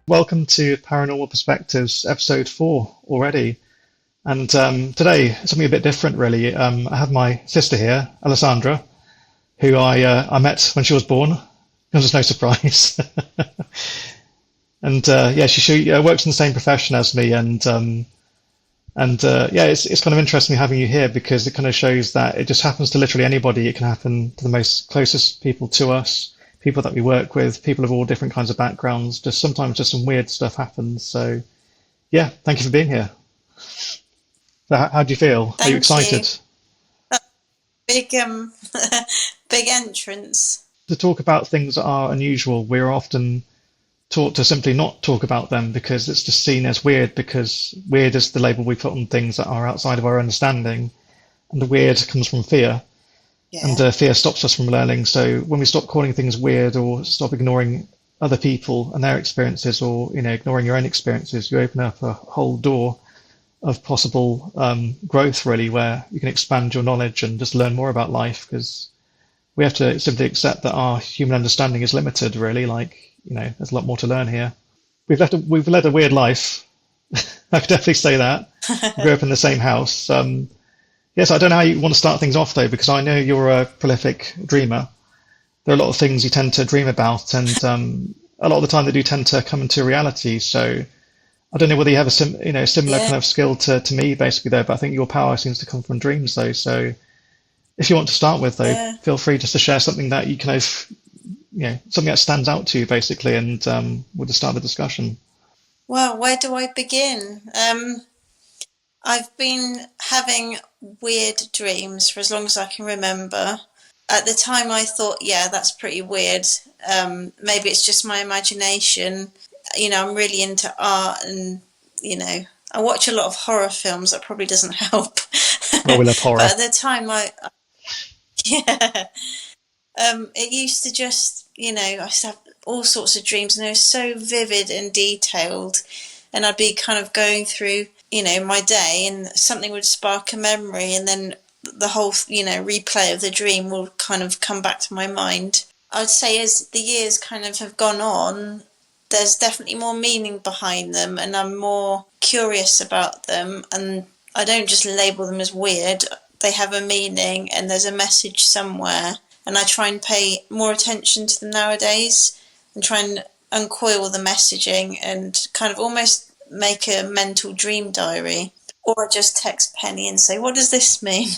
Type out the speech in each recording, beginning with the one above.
Welcome to Paranormal Perspectives, episode 4 already. And today, something a bit different, really. I have my sister here, Alessandra, who I met when she was born. It was no surprise. And yeah, she works in the same profession as me, and yeah, it's kind of interesting having you here because it kind of shows that it just happens to literally anybody. It can happen to the most closest people to us, people that we work with, people of all different kinds of backgrounds. Just sometimes just some weird stuff happens. So yeah, thank you for being here. So how do you feel? Are you Thank you. excited Big big entrance. to talk about things that are unusual? We're often taught to simply not talk about them because it's just seen as weird, because weird is the label we put on things that are outside of our understanding, and the weird comes from fear, and Yeah. fear stops us from learning. So when we stop calling things weird or stop ignoring other people and their experiences, or ignoring your own experiences, you open up a whole door of possible growth, really, where you can expand your knowledge and just learn more about life, because we have to simply accept that our human understanding is limited, really. There's a lot more to learn here. We've led a weird life. I could definitely say that. We grew up in the same house. Yes, I don't know how you want to start things off, though, because I know you're a prolific dreamer. There are a lot of things you tend to dream about, and a lot of the time they do tend to come into reality. So I don't know whether you have similar Yeah. kind of skill to me, basically, though. But I think your power seems to come from dreams, though. So if you want to start with, though, Yeah. feel free just to share something that you kind of, something that stands out to you, basically, and we'll just start the discussion. Well, where do I begin? I've been having weird dreams for as long as I can remember. At the time, I thought, yeah, that's pretty weird. Maybe it's just my imagination. I'm really into art, and I watch a lot of horror films. That probably doesn't help. Well, we love But horror. at the time, yeah. It used to just, I used to have all sorts of dreams, and they were so vivid and detailed. And I'd be kind of going through, my day, and something would spark a memory, and then the whole, replay of the dream will kind of come back to my mind. I'd say as the years kind of have gone on, there's definitely more meaning behind them, and I'm more curious about them. And I don't just label them as weird, they have a meaning, and there's a message somewhere, and I try and pay more attention to them nowadays and try and uncoil the messaging and kind of almost make a mental dream diary. Or I just text Penny and say, what does this mean?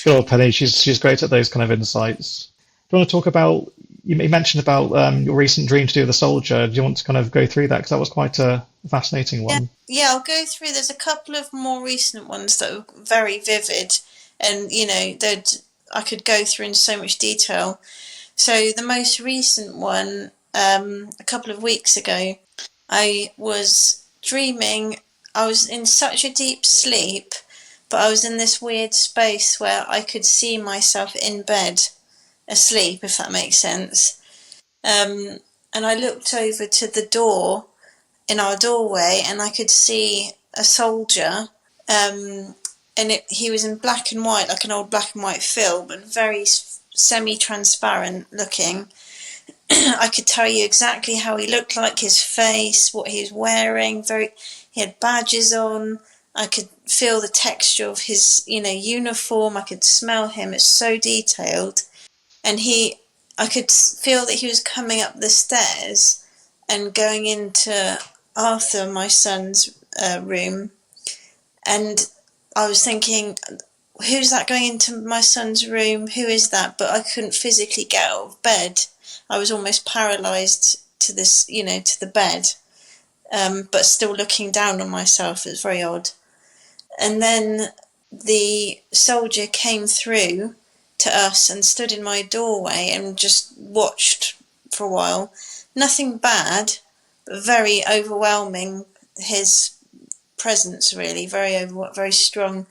Good old Penny. She's great at those kind of insights. Do you want to talk about? You mentioned about your recent dream to do with a soldier. Do you want to kind of go through that, because that was quite a fascinating Yeah, one? yeah, I'll go through. There's a couple of more recent ones that are very vivid, and I could go through in so much detail. So the most recent one, a couple of weeks ago, I was dreaming. I was in such a deep sleep, but I was in this weird space where I could see myself in bed, asleep, if that makes sense. Um, and I looked over to the door in our doorway, and I could see a soldier. And he was in black and white, like an old black and white film, and very semi-transparent looking. I could tell you exactly how he looked like, his face, what he was wearing. He had badges on. I could feel the texture of his, uniform. I could smell him. It's so detailed. And I could feel that he was coming up the stairs and going into Arthur, my son's room. And I was thinking, who's that going into my son's room? Who is that? But I couldn't physically get out of bed. I was almost paralysed to this, to the bed, but still looking down on myself. It was very odd. And then the soldier came through to us and stood in my doorway and just watched for a while. Nothing bad, but very overwhelming. His presence, really very strong,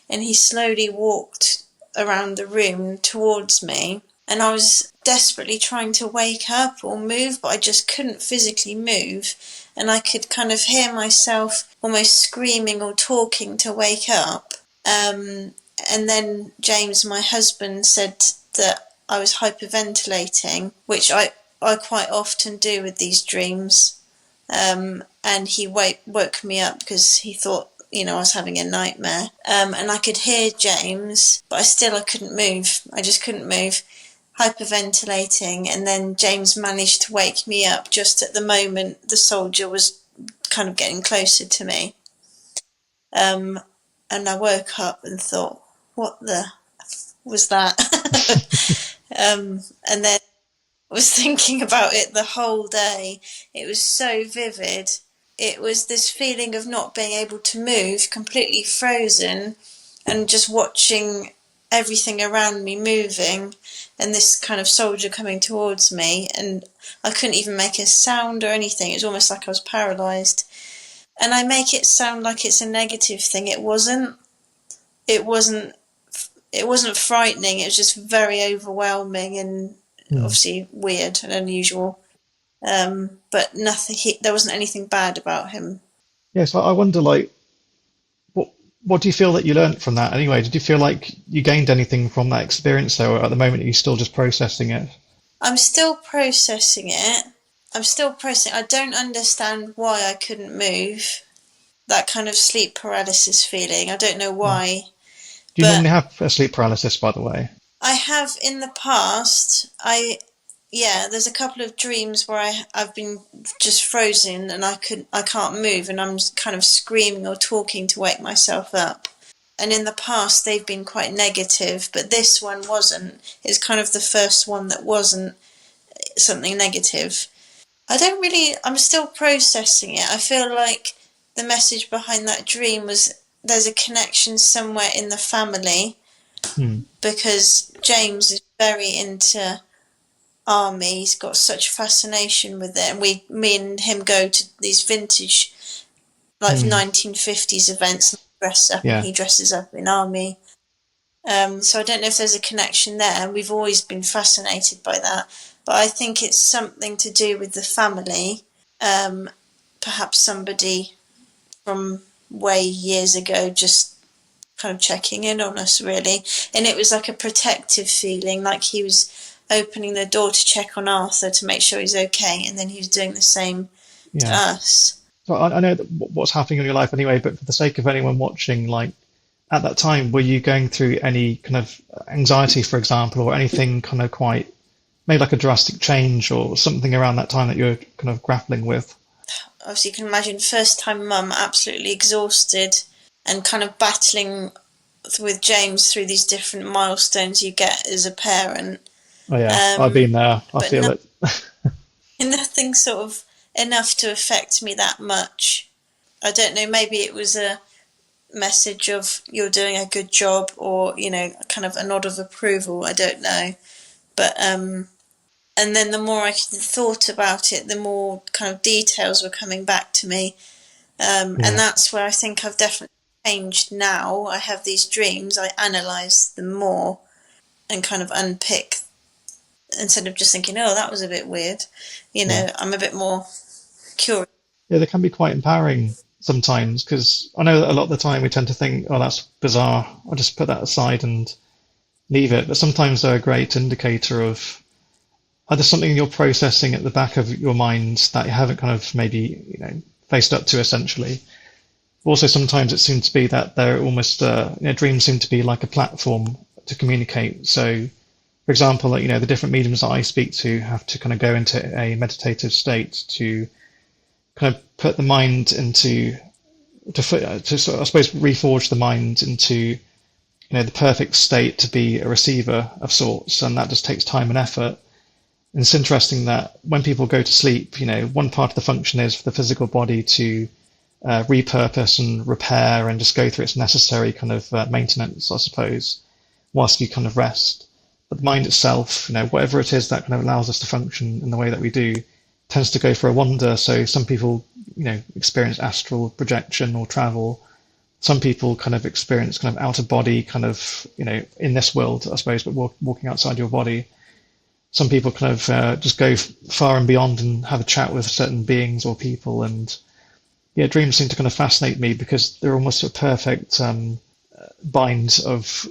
and he slowly walked around the room towards me, and I was desperately trying to wake up or move, but I just couldn't physically move, and I could kind of hear myself almost screaming or talking to wake up. And then James, my husband, said that I was hyperventilating, which I quite often do with these dreams. and he woke me up because he thought, I was having a nightmare. And I could hear James, but I couldn't move. I just couldn't move, hyperventilating. And then James managed to wake me up just at the moment the soldier was kind of getting closer to me. And I woke up and thought, what the was that? And then was thinking about it the whole day. It was so vivid. It was this feeling of not being able to move, completely frozen, and just watching everything around me moving, and this kind of soldier coming towards me, and I couldn't even make a sound or anything. It was almost like I was paralysed. And I make it sound like it's a negative thing. It wasn't. It wasn't frightening. It was just very overwhelming and obviously weird and unusual. But nothing. There wasn't anything bad about him. Yeah, so I wonder, like, what do you feel that you learned from that anyway? Did you feel like you gained anything from that experience, though, or at the moment are you still just processing it? I'm still processing it. I don't understand why I couldn't move. That kind of sleep paralysis feeling. I don't know why. Do you normally have a sleep paralysis, by the way? I have in the past. There's a couple of dreams where I've been just frozen and I can't move, and I'm kind of screaming or talking to wake myself up. And in the past they've been quite negative, but this one wasn't. It's kind of the first one that wasn't something negative. I'm still processing it. I feel like the message behind that dream was there's a connection somewhere in the family, because James is very into army. He's got such fascination with it, and me and him go to these vintage, like 1950s events and dress up, and he dresses up in army. So I don't know if there's a connection there. We've always been fascinated by that, but I think it's something to do with the family. Perhaps somebody from way years ago just kind of checking in on us, really. And it was like a protective feeling, like he was opening the door to check on Arthur to make sure he's okay, and then he was doing the same to us. So I know that what's happening in your life anyway, but for the sake of anyone watching, like, at that time, were you going through any kind of anxiety, for example, or anything kind of quite, maybe like a drastic change or something around that time that you're kind of grappling with? Obviously, you can imagine first time mum, absolutely exhausted and kind of battling with James through these different milestones you get as a parent. Oh yeah, I've been there. I feel it. Nothing sort of enough to affect me that much. I don't know, maybe it was a message of you're doing a good job, or, kind of a nod of approval. I don't know. But and then the more I thought about it, the more kind of details were coming back to me. And that's where I think I've definitely changed now. I have these dreams, I analyse them more and kind of unpick, instead of just thinking, oh, that was a bit weird. I'm a bit more curious. Yeah, they can be quite empowering sometimes, because I know that a lot of the time we tend to think, oh, that's bizarre, I'll just put that aside and leave it. But sometimes they're a great indicator of either something you're processing at the back of your mind that you haven't kind of maybe faced up to, essentially. Also, sometimes it seems to be that they're almost dreams seem to be like a platform to communicate. So, for example, the different mediums that I speak to have to kind of go into a meditative state to kind of put the mind into to sort of, I suppose, reforge the mind into the perfect state to be a receiver of sorts, and that just takes time and effort. And it's interesting that when people go to sleep, one part of the function is for the physical body to repurpose and repair and just go through its necessary kind of maintenance, I suppose, whilst you kind of rest. But the mind itself, whatever it is that kind of allows us to function in the way that we do, tends to go for a wander. So some people, experience astral projection or travel. Some people kind of experience kind of out of body, kind of, in this world, I suppose, but walking outside your body. Some people kind of just go far and beyond and have a chat with certain beings or people. And yeah, dreams seem to kind of fascinate me because they're almost a perfect bind of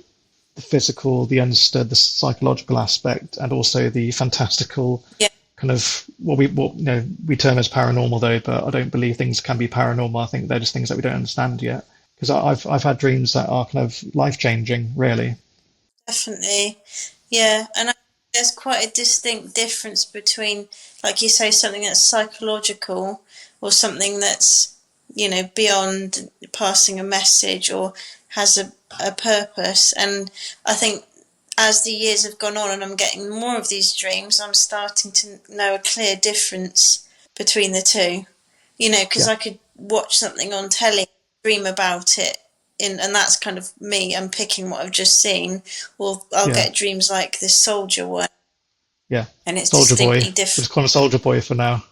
the physical, the understood, the psychological aspect, and also the fantastical kind of what we term as paranormal though, but I don't believe things can be paranormal. I think they're just things that we don't understand yet. Because I've had dreams that are kind of life changing, really. Definitely. Yeah. And there's quite a distinct difference between, like you say, something that's psychological or something that's, beyond passing a message or has a purpose. And I think as the years have gone on and I'm getting more of these dreams, I'm starting to know a clear difference between the two. Because Yeah, I could watch something on telly, dream about it, and that's kind of me. I'm picking what I've just seen, or I'll yeah, get dreams like this soldier one, yeah. and it's Soldier Boy. distinctly We'll different. just call him Soldier Boy for now.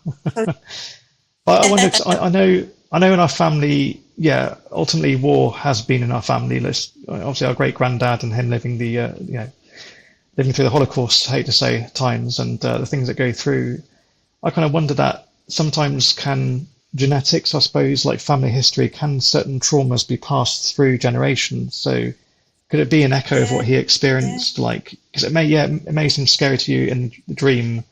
But I wonder, 'cause I know in our family, yeah, ultimately war has been in our family list. Obviously, our great granddad and him living living through the Holocaust, I hate to say, times and the things that go through. I kind of wonder that sometimes can genetics, I suppose, like family history, can certain traumas be passed through generations? So could it be an echo of Yeah, what he yeah, experienced? Like, because it may seem scary to you in the dream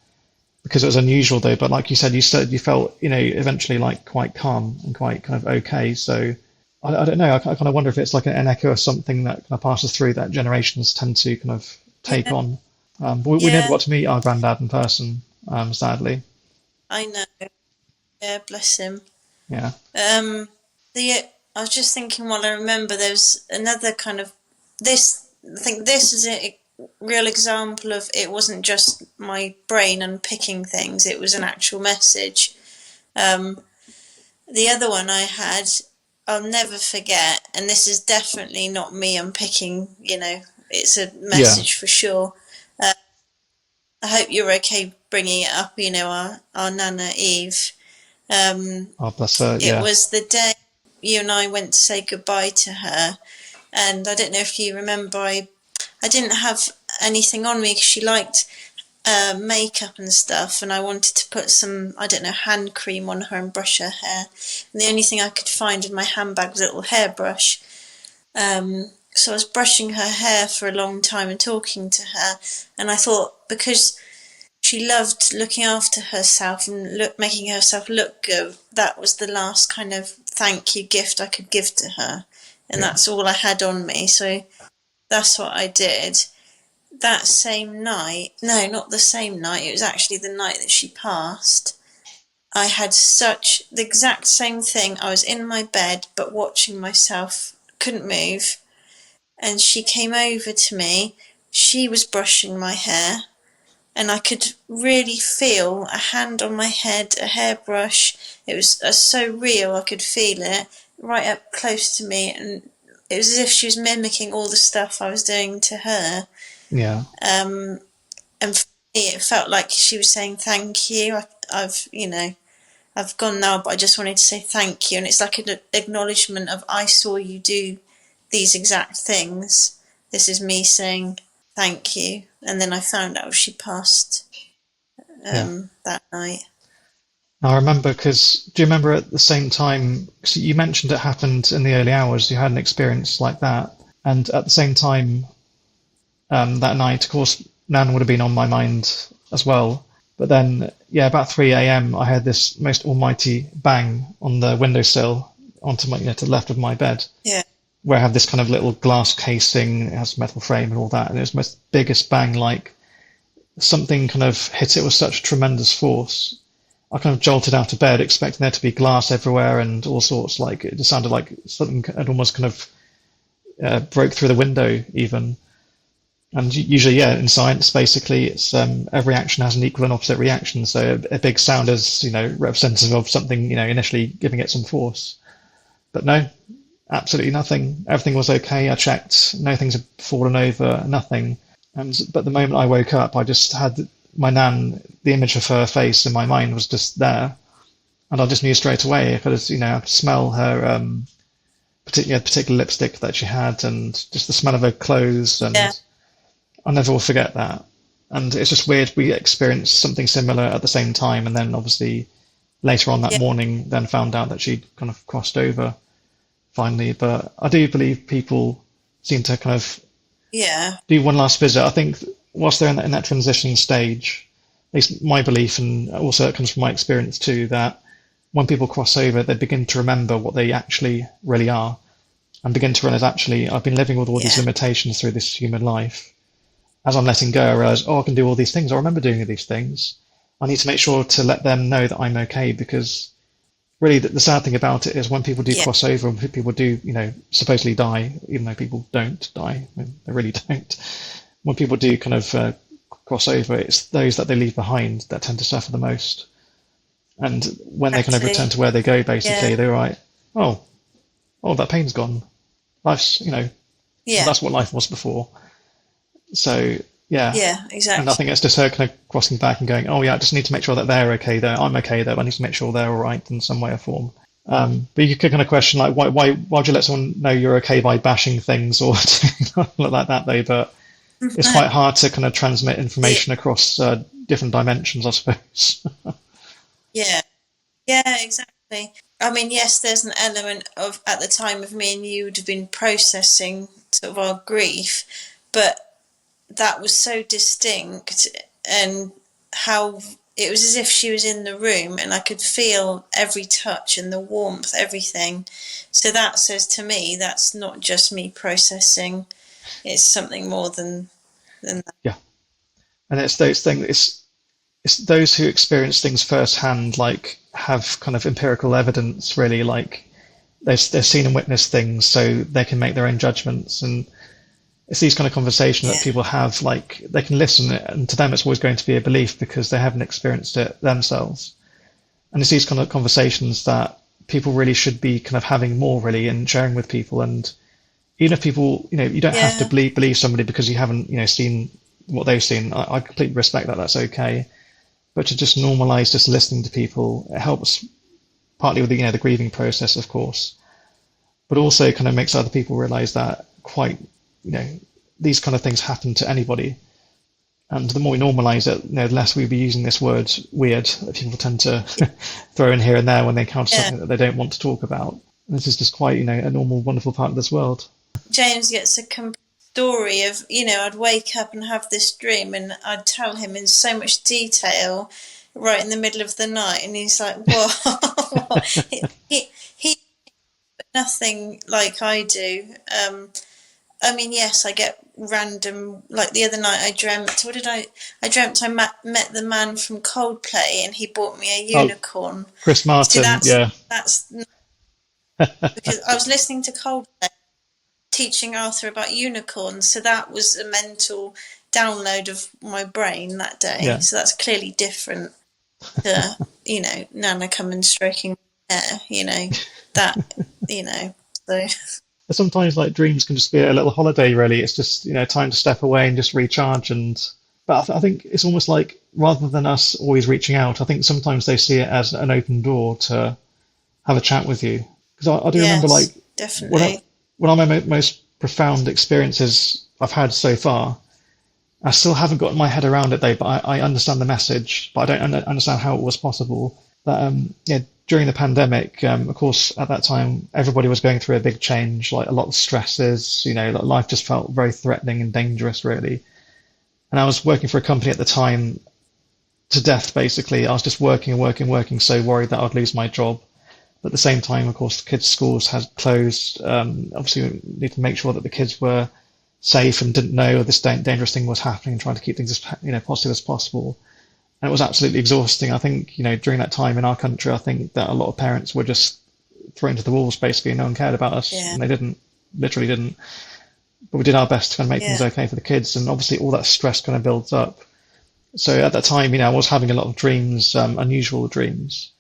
because it was unusual though. But like you said you felt, eventually like quite calm and quite kind of okay. So I don't know. I kind of wonder if it's like an echo of something that kind of passes through that generations tend to kind of take yeah, on. But we never yeah. got to meet our granddad in person, sadly. I know. Yeah, bless him. Yeah, Um, the I was just thinking while I remember, there's another kind of this. I think this is a real example of it wasn't just my brain unpicking things; it was an actual message. Um, the other one I had, I'll never forget, and this is definitely not me unpicking. It's a yeah. message for sure. Uh, I hope you're okay bringing it up. Our Nana Eve. Um, Oh, bless her. it Yeah, was the day you and I went to say goodbye to her, and I don't know if you remember, I didn't have anything on me because she liked makeup and stuff, and I wanted to put some, I don't know, hand cream on her and brush her hair. And the only thing I could find in my handbag was a little hairbrush. So I was brushing her hair for a long time and talking to her, and I thought because she loved looking after herself and making herself look good, that was the last kind of thank you gift I could give to her. And yeah, that's all I had on me. So that's what I did. That same night, no, not the same night, it was actually the night that she passed. I had such the exact same thing. I was in my bed, but watching myself, couldn't move. And she came over to me. She was brushing my hair, and I could really feel a hand on my head, a hairbrush. It was so real, I could feel it right up close to me, and it was as if she was mimicking all the stuff I was doing to her. yeah, Um, and for me, it felt like she was saying thank you. I've gone now, but I just wanted to say thank you, and it's like an acknowledgement of I saw you do these exact things. This is me saying thank you, and then I found out she passed yeah. that night. I remember because do you remember at the same time? 'Cause you mentioned it happened in the early hours. You had an experience like that, and at the same time, that night, of course, Nan would have been on my mind as well. But then, yeah, about 3 a.m., I heard this most almighty bang on the windowsill onto my, to the left of my bed, Yeah, where I have this kind of little glass casing, it has metal frame and all that, and it was the most biggest bang, like something kind of hit it with such tremendous force. I kind of jolted out of bed, expecting there to be glass everywhere and all sorts. Like it just sounded like something had almost kind of broke through the window, even. And usually, yeah, in science, basically, it's every action has an equal and opposite reaction. So a big sound is, representative of something, initially giving it some force. But no, absolutely nothing. Everything was okay. I checked. No things had fallen over. Nothing. But the moment I woke up, I just had my nan. The image of her face in my mind was just there, and I just knew straight away. I could smell her particular lipstick that she had, and just the smell of her clothes, yeah, and I'll never will forget that. And it's just weird. We experienced something similar at the same time, and then obviously later on that yeah, morning, then found out that she'd kind of crossed over finally. But I do believe people seem to kind of yeah, do one last visit. I think whilst they're in that transition stage, least my belief, and also it comes from my experience too, that when people cross over, they begin to remember what they actually really are and begin to realize, actually, I've been living with all these Yeah. limitations through this human life. As I'm letting go, I realize, oh, I can do all these things. I remember doing these things. I need to make sure to let them know that I'm okay, because really the sad thing about it is when people do Yeah. cross over and people do, supposedly die, even though people don't die, they really don't. When people do kind of cross over, it's those that they leave behind that tend to suffer the most. And when they kind of return Exactly. to where they go, basically, Yeah. they're like, oh, that pain's gone. Life's, Yeah. that's what life was before. So, yeah. Yeah. And I Exactly. think it's just her kind of crossing back and going, oh, yeah, I just need to make sure that they're okay there. I'm okay there. I need to make sure they're all right in some way or form. But you could kind of question, like, why would you let someone know you're okay by bashing things or something like that, though? But it's quite hard to kind of transmit Yeah. information across different dimensions, I suppose. Yeah. Yeah. Exactly. I mean, yes, there's an element of, at the time of me and you would have been processing sort of our grief, but that was so distinct, and how it was as if she was in the room and I could feel every touch and the warmth, everything. So that says to me that's not just me processing, it's something more than that. Yeah. And it's those things, it's those who experience things firsthand, like have kind of empirical evidence, really, like they've seen and witnessed things, so they can make their own judgments. And it's these kind of conversations that Yeah. people have, like they can listen, and to them it's always going to be a belief because they haven't experienced it themselves. And it's these kind of conversations that people really should be kind of having more, really, and sharing with people. And even if people, you don't have to Yeah. believe somebody because you haven't, seen what they've seen. I completely respect that. That's okay. But to just normalize just listening to people, it helps partly with the grieving process, of course, but also kind of makes other people realize that quite, you know, these kind of things happen to anybody. And the more we normalize it, the less we'll be using this word weird that people tend to throw in here and there when they encounter Yeah. something that they don't want to talk about. And this is just quite, a normal, wonderful part of this world. James gets a complete story of, I'd wake up and have this dream and I'd tell him in so much detail right in the middle of the night, and he's like, what? he nothing like I do. I mean, yes, I get random. Like the other night, I dreamt. What did I dreamt I met the man from Coldplay, and he bought me a Oh, unicorn. Chris See, Martin, that's yeah. that's because I was listening to Coldplay teaching Arthur about unicorns, so that was a mental download of my brain that day. Yeah. So that's clearly different to Nana coming stroking my hair. That so. Sometimes like dreams can just be a little holiday, really. It's just, time to step away and just recharge. But I think it's almost like rather than us always reaching out, I think sometimes they see it as an open door to have a chat with you. Because I do remember, like, Yes, when definitely. one of my most profound experiences I've had so far, I still haven't gotten my head around it though, but I understand the message, but I don't understand how it was possible. That yeah, during the pandemic, of course, at that time, everybody was going through a big change, like a lot of stresses. Like life just felt very threatening and dangerous, really. And I was working for a company at the time to death, basically. I was just working and working, working, so worried that I'd lose my job. But at the same time, of course, the kids' schools had closed. Obviously, we need to make sure that the kids were safe and didn't know this dangerous thing was happening, and trying to keep things as positive as possible. And it was absolutely exhausting. I think during that time in our country, I think that a lot of parents were just thrown to the wolves, basically, and no one cared about us, Yeah, and they didn't, literally didn't. But we did our best to kind of make things yeah, okay for the kids, and obviously all that stress kind of builds up. So at that time, I was having a lot of dreams, unusual dreams.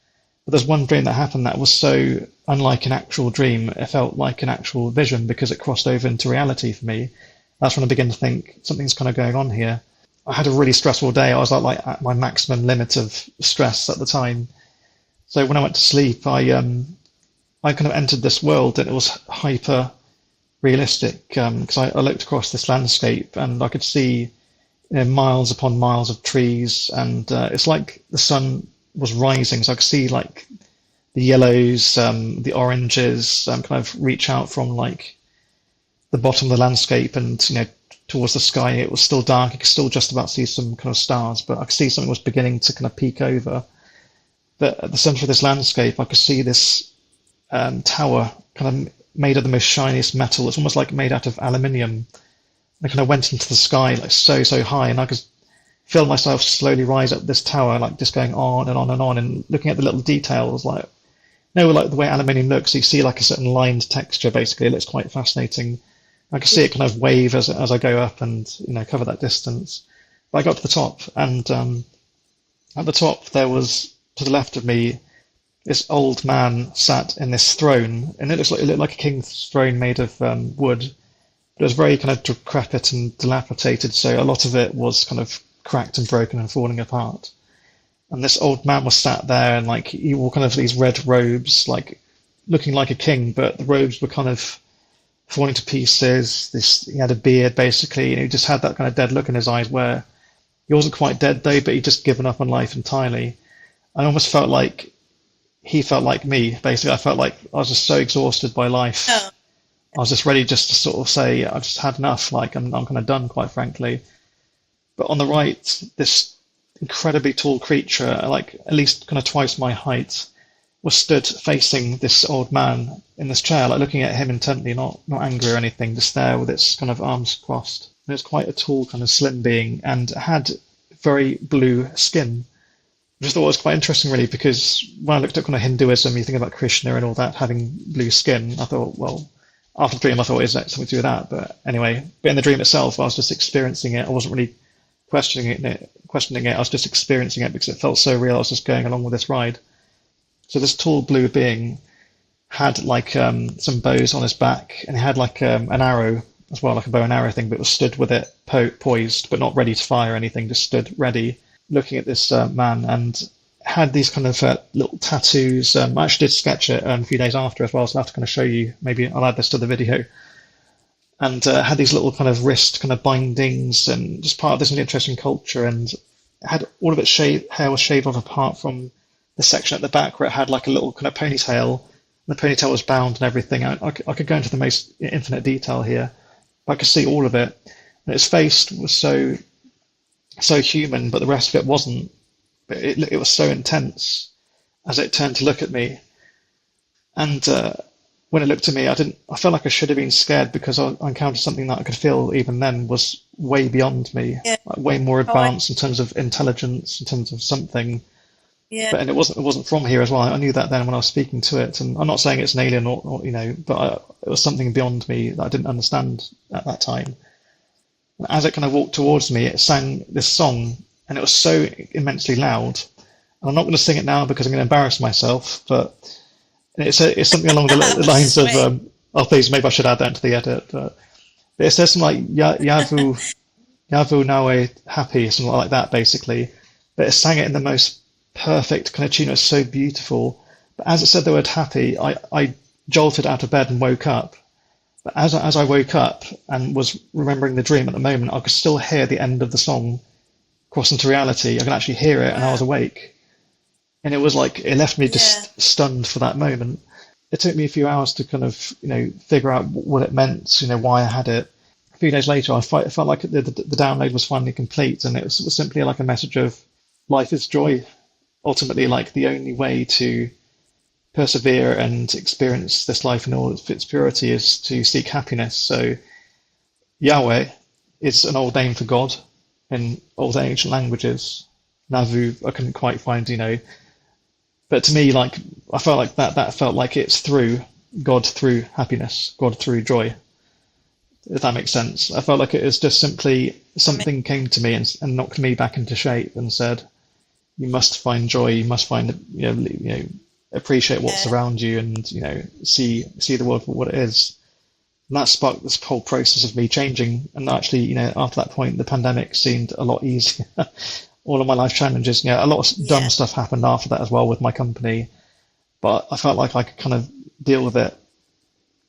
But there's one dream that happened that was so unlike an actual dream, it felt like an actual vision because it crossed over into reality for me. That's when I began to think something's kind of going on here. I had a really stressful day. I was like at my maximum limit of stress at the time. So when I went to sleep, I kind of entered this world, and it was hyper realistic because I looked across this landscape and I could see miles upon miles of trees, and it's like the sun was rising, so I could see like the yellows, the oranges, kind of reach out from like the bottom of the landscape, and towards the sky it was still dark. You could still just about see some kind of stars, but I could see something was beginning to kind of peek over. But at the center of this landscape, I could see this tower kind of made of the most shiniest metal. It's almost like made out of aluminium. And it kind of went into the sky like so high, and I could feel myself slowly rise up this tower, like just going on and on and on, and looking at the little details, like like the way aluminium looks. You see like a certain lined texture. Basically, it looks quite fascinating. I could see it kind of wave as I go up and cover that distance. But I got to the top, and at the top there was, to the left of me, this old man sat in this throne, and it looked like a king's throne made of wood. But it was very kind of decrepit and dilapidated, so a lot of it was kind of cracked and broken and falling apart. And this old man was sat there, and like he wore kind of these red robes, like looking like a king, but the robes were kind of falling to pieces. He had a beard basically, and he just had that kind of dead look in his eyes, where he wasn't quite dead though, but he'd just given up on life entirely. I almost felt like he felt like me, basically. I felt like I was just so exhausted by life. Oh. I was just ready just to sort of say, I've just had enough, like I'm kind of done, quite frankly. But on the right, this incredibly tall creature, like at least kind of twice my height, was stood facing this old man in this chair, like looking at him intently, not angry or anything, just there with its kind of arms crossed. And it was quite a tall, kind of slim being, and had very blue skin. I just thought it was quite interesting, really, because when I looked at kind of Hinduism, you think about Krishna and all that having blue skin. I thought, well, after the dream, I thought, is that something to do with that? But anyway, but in the dream itself, I was just experiencing it. I wasn't really questioning it. I was just experiencing it because it felt so real. I was just going along with this ride. So this tall blue being had like some bows on his back, and he had like an arrow as well, like a bow and arrow thing, but was stood with it poised, but not ready to fire or anything, just stood ready, looking at this man, and had these kind of little tattoos. I actually did sketch it a few days after as well, so I'll have to kind of show you. Maybe I'll add this to the video. And had these little kind of wrist kind of bindings, and just part of this really interesting culture. And had all of its hair was shaved off apart from the section at the back where it had like a little kind of ponytail. And the ponytail was bound and everything. I could go into the most infinite detail here, but I could see all of it. And its face was so human, but the rest of it wasn't. But it was so intense as it turned to look at me. And when it looked at me, I felt like I should have been scared, because I encountered something that I could feel even then was way beyond me, Yeah. like way more advanced in terms of intelligence, in terms of something. Yeah. But and it wasn't from here as well. I knew that then when I was speaking to it, and I'm not saying it's an alien or but it was something beyond me that I didn't understand at that time. And as it kind of walked towards me, it sang this song, and it was so immensely loud. And I'm not going to sing it now because I'm going to embarrass myself, but it's something along the lines of oh, please, maybe I should add that into the edit. But it says something like Yavu Nawe happy, something like that, basically. But it sang it in the most perfect kind of tune. It was so beautiful. But as it said the word happy, I jolted out of bed and woke up. But as I woke up and was remembering the dream at the moment, I could still hear the end of the song cross into reality. I could actually hear it, and I was awake. And it was like, it left me just stunned for that moment. It took me a few hours to kind of, figure out what it meant, why I had it. A few days later, it felt like the download was finally complete, and it was simply like a message of life is joy. Ultimately, like the only way to persevere and experience this life in all its purity is to seek happiness. So Yahweh is an old name for God in old ancient languages. Navu, I couldn't quite find, but to me, like, I felt like that felt like it's through God, through happiness, God through joy, if that makes sense. I felt like it was just simply something came to me and knocked me back into shape and said, you must find joy, you must find, appreciate what's around you, and, see the world for what it is. And that sparked this whole process of me changing. And actually, after that point, the pandemic seemed a lot easier. All of my life challenges, a lot of dumb stuff happened after that as well with my company, but I felt like I could kind of deal with it,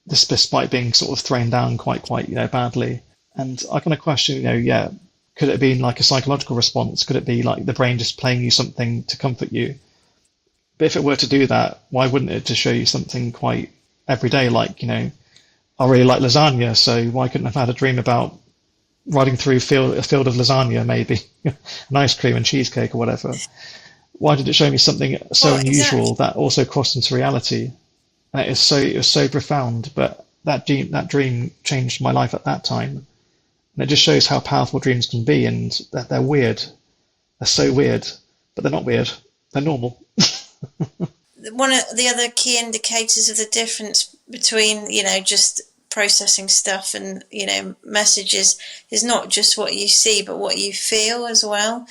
despite being sort of thrown down quite badly. And I kind of question, could it have been like a psychological response? Could it be like the brain just playing you something to comfort you? But if it were to do that, why wouldn't it just show you something quite everyday, like, I really like lasagna, so why couldn't I have had a dream about riding through a field of lasagna, maybe, and ice cream and cheesecake or whatever? Why did it show me something so Well, exactly. unusual that also crossed into reality? And it was so profound, but that dream changed my life at that time. And it just shows how powerful dreams can be, and that they're weird. They're so weird, but they're not weird. They're normal. One of the other key indicators of the difference between, just processing stuff and, messages is not just what you see, but what you feel as well.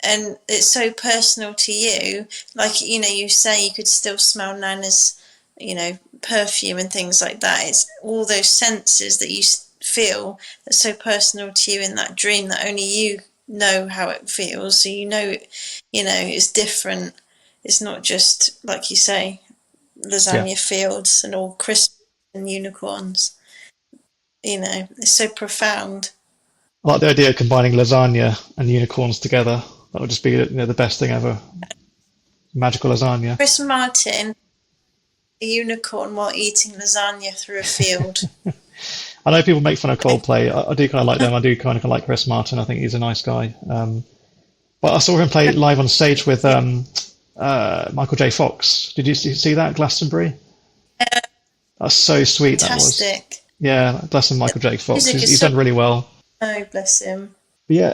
And it's so personal to you. Like, you say you could still smell Nana's, perfume and things like that. It's all those senses that you feel that's so personal to you in that dream that only you know how it feels. So it's different. It's not just, like you say, Yeah, lasagna fields and all Christmas and unicorns. It's so profound. I like the idea of combining lasagna and unicorns together. That would just be, the best thing ever. Magical lasagna. Chris Martin, a unicorn while eating lasagna through a field. I know people make fun of Coldplay. I do kind of like them. I do kind of like Chris Martin. I think he's a nice guy. But I saw him play live on stage with Yeah, Michael J. Fox. Did you see that at Glastonbury? That's so sweet. That was. fantastic. Yeah, bless him, Michael J. Fox. Music is He's so. done really well. Oh, bless him. But yeah,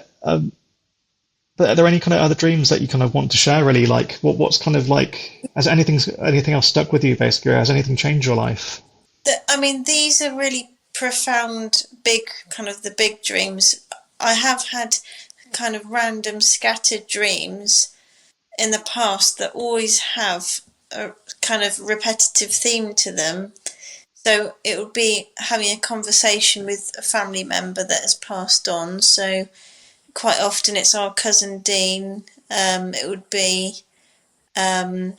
but are there any kind of other dreams that you kind of want to share? Really, like what's kind of like has anything else stuck with you? Basically, has anything changed your life? I mean, these are really profound, big, kind of the big dreams. I have had kind of random, scattered dreams in the past that always have a kind of repetitive theme to them. So it would be having a conversation with a family member that has passed on. So quite often it's our cousin Dean. It would be um,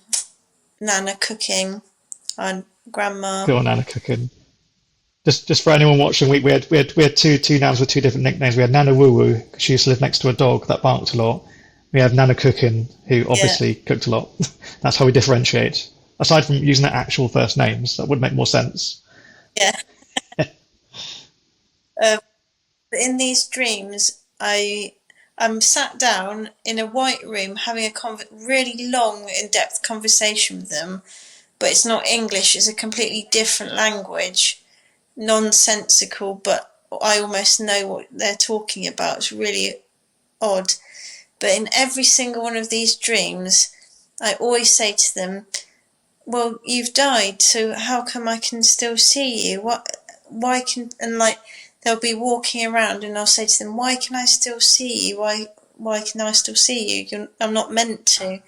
Nana cooking, our grandma. Go on, Anna cooking. Just for anyone watching, we had two nans with two different nicknames. We had Nana Woo Woo, 'cause she used to live next to a dog that barked a lot. We have Nana Cookin, who Yeah, obviously cooked a lot. That's how we differentiate. Aside from using their actual first names, that would make more sense. yeah. Uh, but in these dreams, I'm sat down in a white room having a really long, in-depth conversation with them, but it's not English. It's a completely different language, nonsensical, but I almost know what they're talking about. It's really odd. But in every single one of these dreams, I always say to them, well, you've died, so how come I can still see you? Why can, and like, they'll be walking around and I'll say to them, why can I still see you? Why can I still see you? I'm not meant to.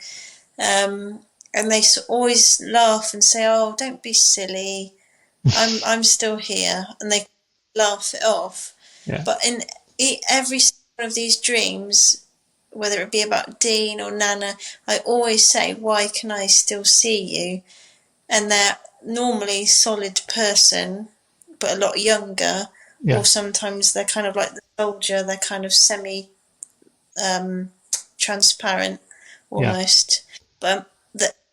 And they always laugh and say, oh, don't be silly. I'm still here. And they laugh it off. Yeah. But in every one of these dreams, whether it be about Dean or Nana, I always say, why can I still see you? And they're normally solid person, but a lot younger, Yeah. or sometimes they're kind of like the soldier, they're kind of semi transparent Yeah. almost. But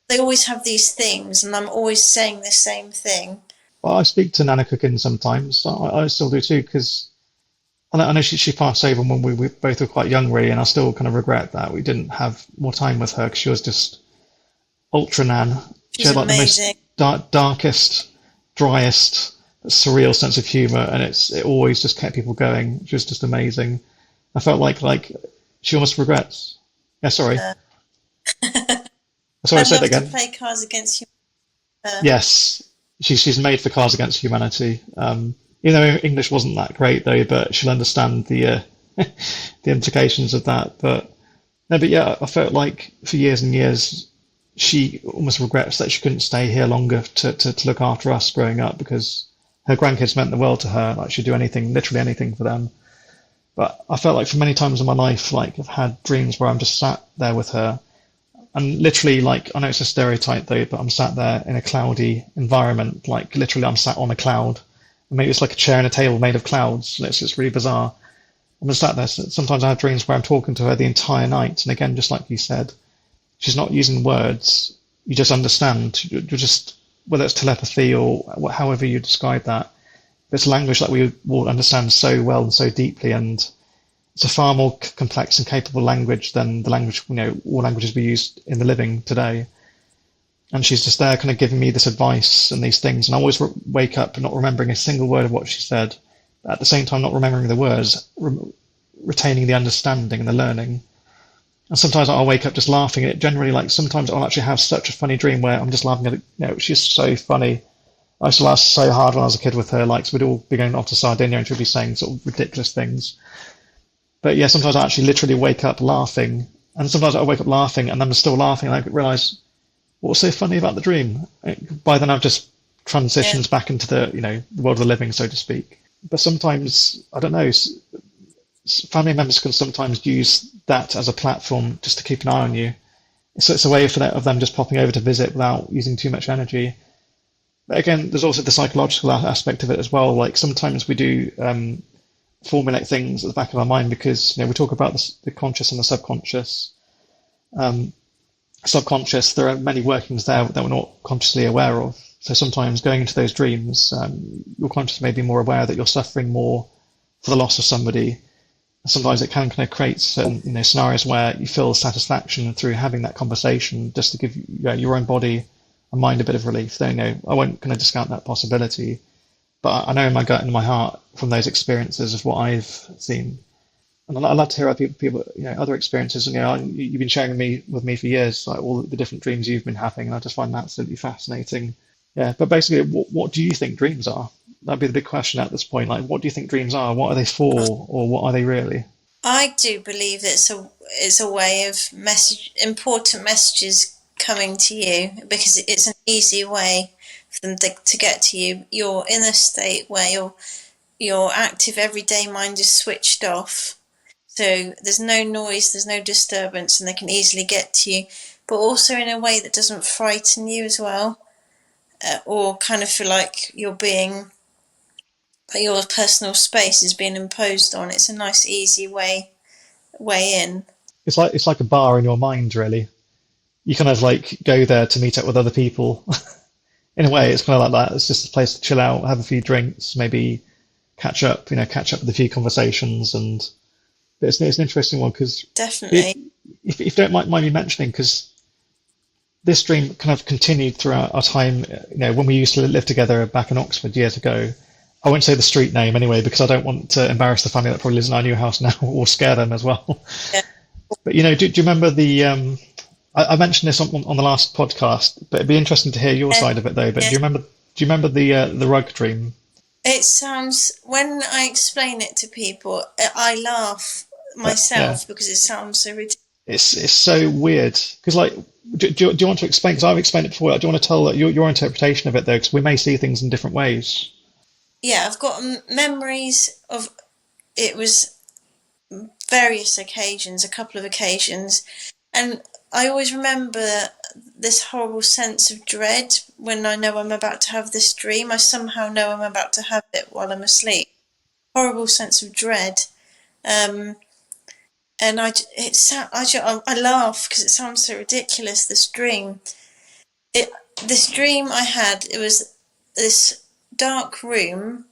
they always have these themes, and I'm always saying the same thing. Well, I speak to Nana Cookin sometimes. I still do too, because I know she passed over when we both were quite young, really, and I still kind of regret that we didn't have more time with her because she was just ultra Nan. She She's had like the most amazing. darkest, driest, surreal sense of humor, and it always just kept people going. She was just amazing. I felt like she almost regrets. Yeah, sorry. Uh, Sorry, I'd say that love to again. play Cards Against Humanity. Yes, she's made for Cards Against Humanity. Even though English wasn't that great though, but she'll understand the the implications of that. But no, but yeah, I felt like for years and years she almost regrets that she couldn't stay here longer to look after us growing up, because her grandkids meant the world to her. Like she'd do anything, literally anything for them. But I felt like for many times in my life, like I've had dreams where I'm just sat there with her, and literally, like, I know it's a stereotype though, but I'm sat there in a cloudy environment. Like literally, I'm sat on a cloud. And maybe it's like a chair and a table made of clouds. And it's just really bizarre. I'm just sat there. Sometimes I have dreams where I'm talking to her the entire night. And again, just like you said, she's not using words. You just understand. You're just, whether it's telepathy or however you describe that, It's a language that we will understand so well and so deeply, and it's a far more complex and capable language than the language, all languages we use in the living today. And she's just there kind of giving me this advice and these things. And I always wake up not remembering a single word of what she said, but at the same time, not remembering the words, retaining the understanding and the learning. And sometimes I'll wake up just laughing. And it generally, like, sometimes I'll actually have such a funny dream where I'm just laughing at it. She's so funny. I used to laugh so hard when I was a kid with her. Like, so we'd all be going off to Sardinia and she'd be saying sort of ridiculous things. But yeah, sometimes I actually literally wake up laughing. And sometimes I wake up laughing and I'm still laughing and I realise, what's so funny about the dream? By then I've just transitioned back into the world of the living, so to speak. But sometimes, I don't know, family members can sometimes use that as a platform just to keep an eye on you. So it's a way of them just popping over to visit without using too much energy. But again, there's also the psychological aspect of it as well. Like sometimes we do formulate things at the back of our mind because we talk about the conscious and the subconscious. Subconscious, there are many workings there that we're not consciously aware of. So sometimes going into those dreams, your conscious may be more aware that you're suffering more for the loss of somebody. Sometimes it can kind of create certain scenarios where you feel satisfaction through having that conversation, just to give your own body and mind a bit of relief. So, I won't kind of discount that possibility, but I know in my gut and in my heart from those experiences of what I've seen. And I'd love to hear other people, other experiences. And you've been sharing with me for years, like all the different dreams you've been having, and I just find that absolutely fascinating. Yeah, but basically, what do you think dreams are? That'd be the big question at this point. Like, what do you think dreams are? What are they for, or what are they really? I do believe it's a way of important messages coming to you, because it's an easy way for them to get to you. You're in a state where your active everyday mind is switched off, so there's no noise, there's no disturbance, and they can easily get to you, but also in a way that doesn't frighten you as well, or kind of feel like your personal space is being imposed on. It's a nice, easy way in. It's like a bar in your mind, really. You kind of like go there to meet up with other people. In a way, it's kind of like that. It's just a place to chill out, have a few drinks, maybe catch up with a few conversations. And it's an interesting one because definitely, if you don't mind me mentioning, because this dream kind of continued throughout our time, when we used to live together back in Oxford years ago. I won't say the street name anyway, because I don't want to embarrass the family that probably lives in our new house now or scare them as well. Yeah. But, do you remember I mentioned this on the last podcast, but it'd be interesting to hear your side of it though. But do you remember the rug dream? It sounds, when I explain it to people, I laugh myself because it sounds so ridiculous. It's so weird because like, do you want to explain? Because I've explained it before. Do you want to tell your interpretation of it though? Because we may see things in different ways. Yeah, I've got memories of it. Was various occasions, a couple of occasions, and I always remember this horrible sense of dread when I know I'm about to have this dream. I somehow know I'm about to have it while I'm asleep. Horrible sense of dread. And I laugh because it sounds so ridiculous, this dream. This dream I had, it was this dark room,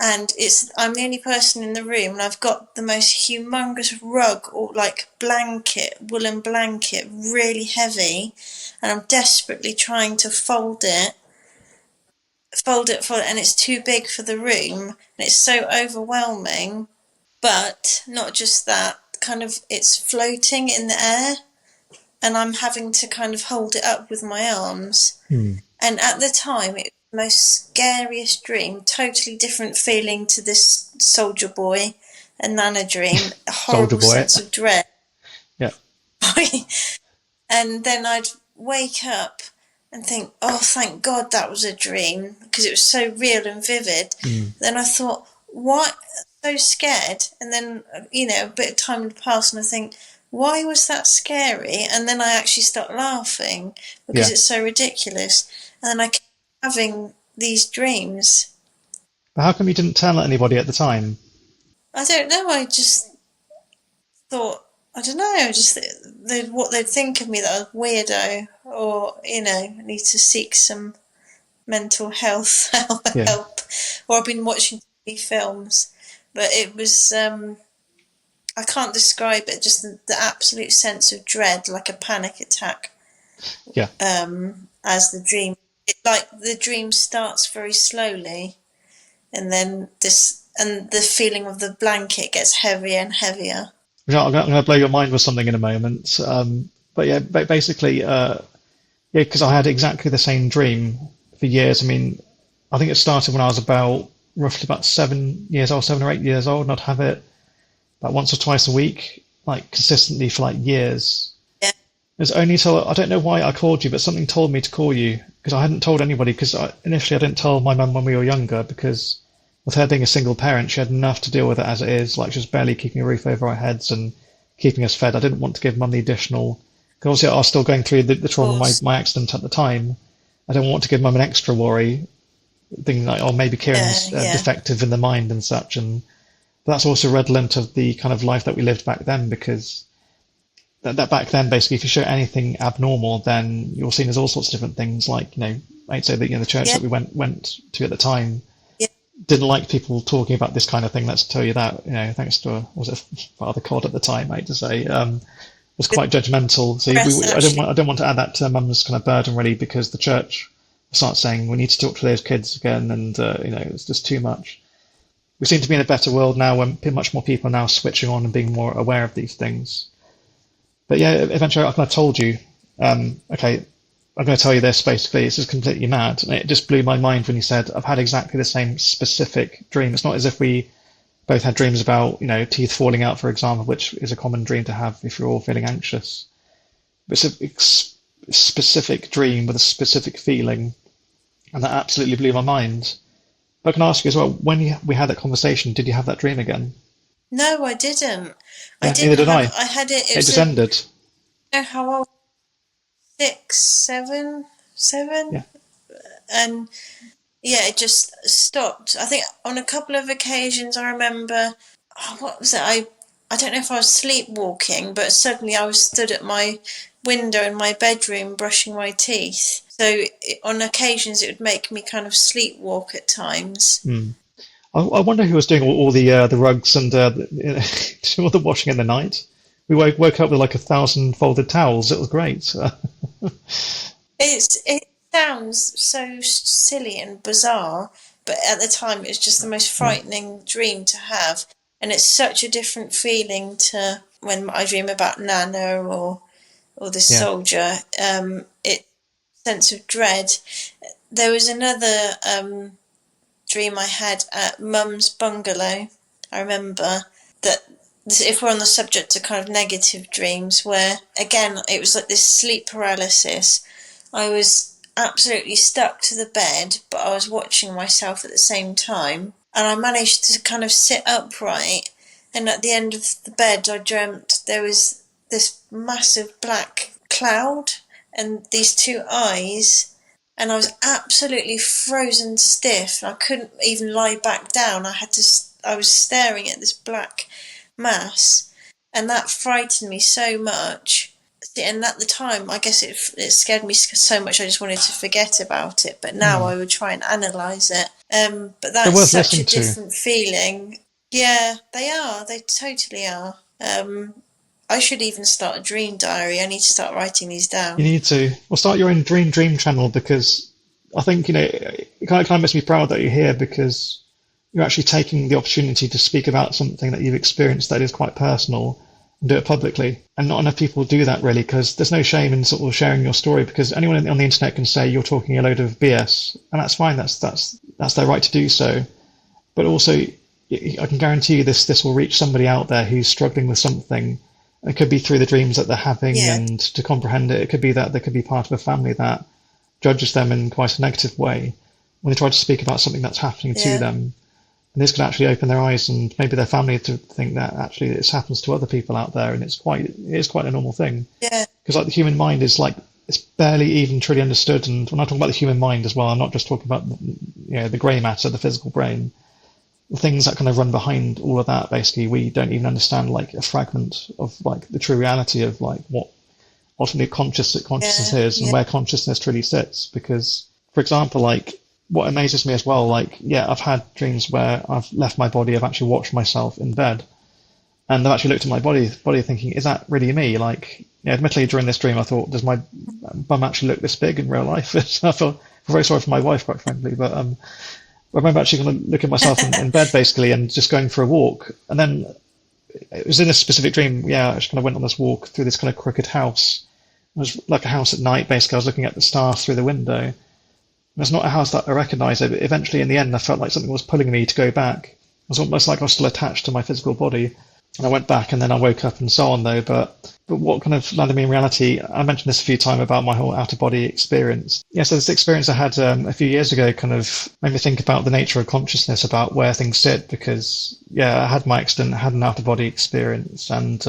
and I'm the only person in the room, and I've got the most humongous rug, or like woolen blanket, really heavy, and I'm desperately trying to fold it, and it's too big for the room, and it's so overwhelming. But not just that, kind of it's floating in the air, and I'm having to kind of hold it up with my arms. And at the time, it was the most scariest dream, totally different feeling to this soldier boy and Nana dream, a horrible sense of dread. Yeah. And then I'd wake up and think, oh, thank God that was a dream, because it was so real and vivid. Then I thought, what? So scared. And then, a bit of time had passed and I think, why was that scary? And then I actually start laughing because it's so ridiculous. And then I kept having these dreams. But how come you didn't tell anybody at the time? I don't know. I just thought, I don't know, just what they'd think of me, that I was weirdo, or, need to seek some mental health Yeah. help, or I've been watching TV films. But it was, I can't describe it, just the absolute sense of dread, like a panic attack, Yeah. as the dream. Like the dream starts very slowly, and then the feeling of the blanket gets heavier and heavier. I'm going to blow your mind with something in a moment. But yeah, basically, yeah, because I had exactly the same dream for years. I mean, I think it started when I was roughly about 7 years old, 7 or 8 years old, and I'd have it about once or twice a week, like consistently for like years. Yeah. It was only till I don't know why I called you, but something told me to call you because I hadn't told anybody. Because initially I didn't tell my mum when we were younger because with her being a single parent, she had enough to deal with it as it is. Like she was barely keeping a roof over our heads and keeping us fed. I didn't want to give mum the additional. Because obviously I was still going through the trauma of my accident at the time. I don't want to give mum an extra worry, thinking like, oh, maybe Kieran's defective in the mind and such. And that's also redolent of the kind of life that we lived back then, because that back then, basically, if you show anything abnormal, then you're seen as all sorts of different things. Like, I'd say that the church that we went to at the time didn't like people talking about this kind of thing. Let's tell you that, thanks to was it Father Cod at the time, I hate to say, was quite judgmental. So I don't want to add that to mum's kind of burden really, because the church starts saying we need to talk to those kids again, and it's just too much. We seem to be in a better world now when much more people are now switching on and being more aware of these things. But yeah, eventually I kind of told you, okay, I'm going to tell you this, basically, it's just completely mad. And it just blew my mind when you said, I've had exactly the same specific dream. It's not as if we both had dreams about, teeth falling out, for example, which is a common dream to have if you're all feeling anxious. But it's a specific dream with a specific feeling, and that absolutely blew my mind. But I can ask you as well, when we had that conversation, did you have that dream again? No, I didn't. Yeah, neither did I. I had it. It just ended. How old? 6, 7. Yeah. And yeah, it just stopped. I think on a couple of occasions I remember, what was it? I don't know if I was sleepwalking, but suddenly I was stood at my window in my bedroom brushing my teeth. So on occasions it would make me kind of sleepwalk at times. I wonder who was doing all the rugs and all the washing in the night. We woke up with like 1,000 folded towels. It was great. It sounds so silly and bizarre, but at the time it was just the most frightening dream to have. And it's such a different feeling to when I dream about Nana or this soldier. It sense of dread. There was another dream I had at Mum's bungalow. I remember that, if we're on the subject of kind of negative dreams, where again it was like this sleep paralysis. I was absolutely stuck to the bed, but I was watching myself at the same time, and I managed to kind of sit upright, and at the end of the bed I dreamt there was this massive black cloud and these two eyes, and I was absolutely frozen stiff. I couldn't even lie back down. I was staring at this black mass, and that frightened me so much. And at the time, I guess it scared me so much I just wanted to forget about it. But now I would try and analyse it. But that's such a different feeling. Yeah, they are. They totally are. I should even start a dream diary. I need to start writing these down. You need to. Well, start your own dream channel, because I think, it kind of makes me proud that you're here, because you're actually taking the opportunity to speak about something that you've experienced that is quite personal and do it publicly. And not enough people do that, really, because there's no shame in sort of sharing your story, because anyone on the internet can say you're talking a load of BS, and that's fine. That's their right to do so. But also, I can guarantee you this will reach somebody out there who's struggling with something. It could be through the dreams that they're having, and to comprehend it. It could be that they could be part of a family that judges them in quite a negative way when they try to speak about something that's happening to them. And this could actually open their eyes and maybe their family to think that actually this happens to other people out there, and it is quite a normal thing. Yeah. Because like the human mind is like, it's barely even truly understood. And when I talk about the human mind as well, I'm not just talking about the grey matter, the physical brain. The things that kind of run behind all of that, basically, we don't even understand like a fragment of like the true reality of like what ultimately consciousness is, and where consciousness truly sits. Because For example, like what amazes me as well, like yeah, I've had dreams where I've left my body, I've actually watched myself in bed, and I've actually looked at my body thinking, is that really me? Like, yeah, admittedly during this dream, I thought, does my bum actually look this big in real life? So I feel very sorry for my wife, quite frankly, but I remember actually kind of looking at myself in bed basically and just going for a walk, and then it was in a specific dream. Yeah, I just kind of went on this walk through this kind of crooked house. It was like a house at night, basically. I was looking at the stars through the window. It's not a house that I recognised, but eventually in the end, I felt like something was pulling me to go back. It was almost like I was still attached to my physical body. And I went back and then I woke up and so on, though. But what kind of landed me in reality, I mentioned this a few times about my whole out of body experience. Yeah, so this experience I had a few years ago kind of made me think about the nature of consciousness, about where things sit, because, yeah, I had my accident, I had an out of body experience. And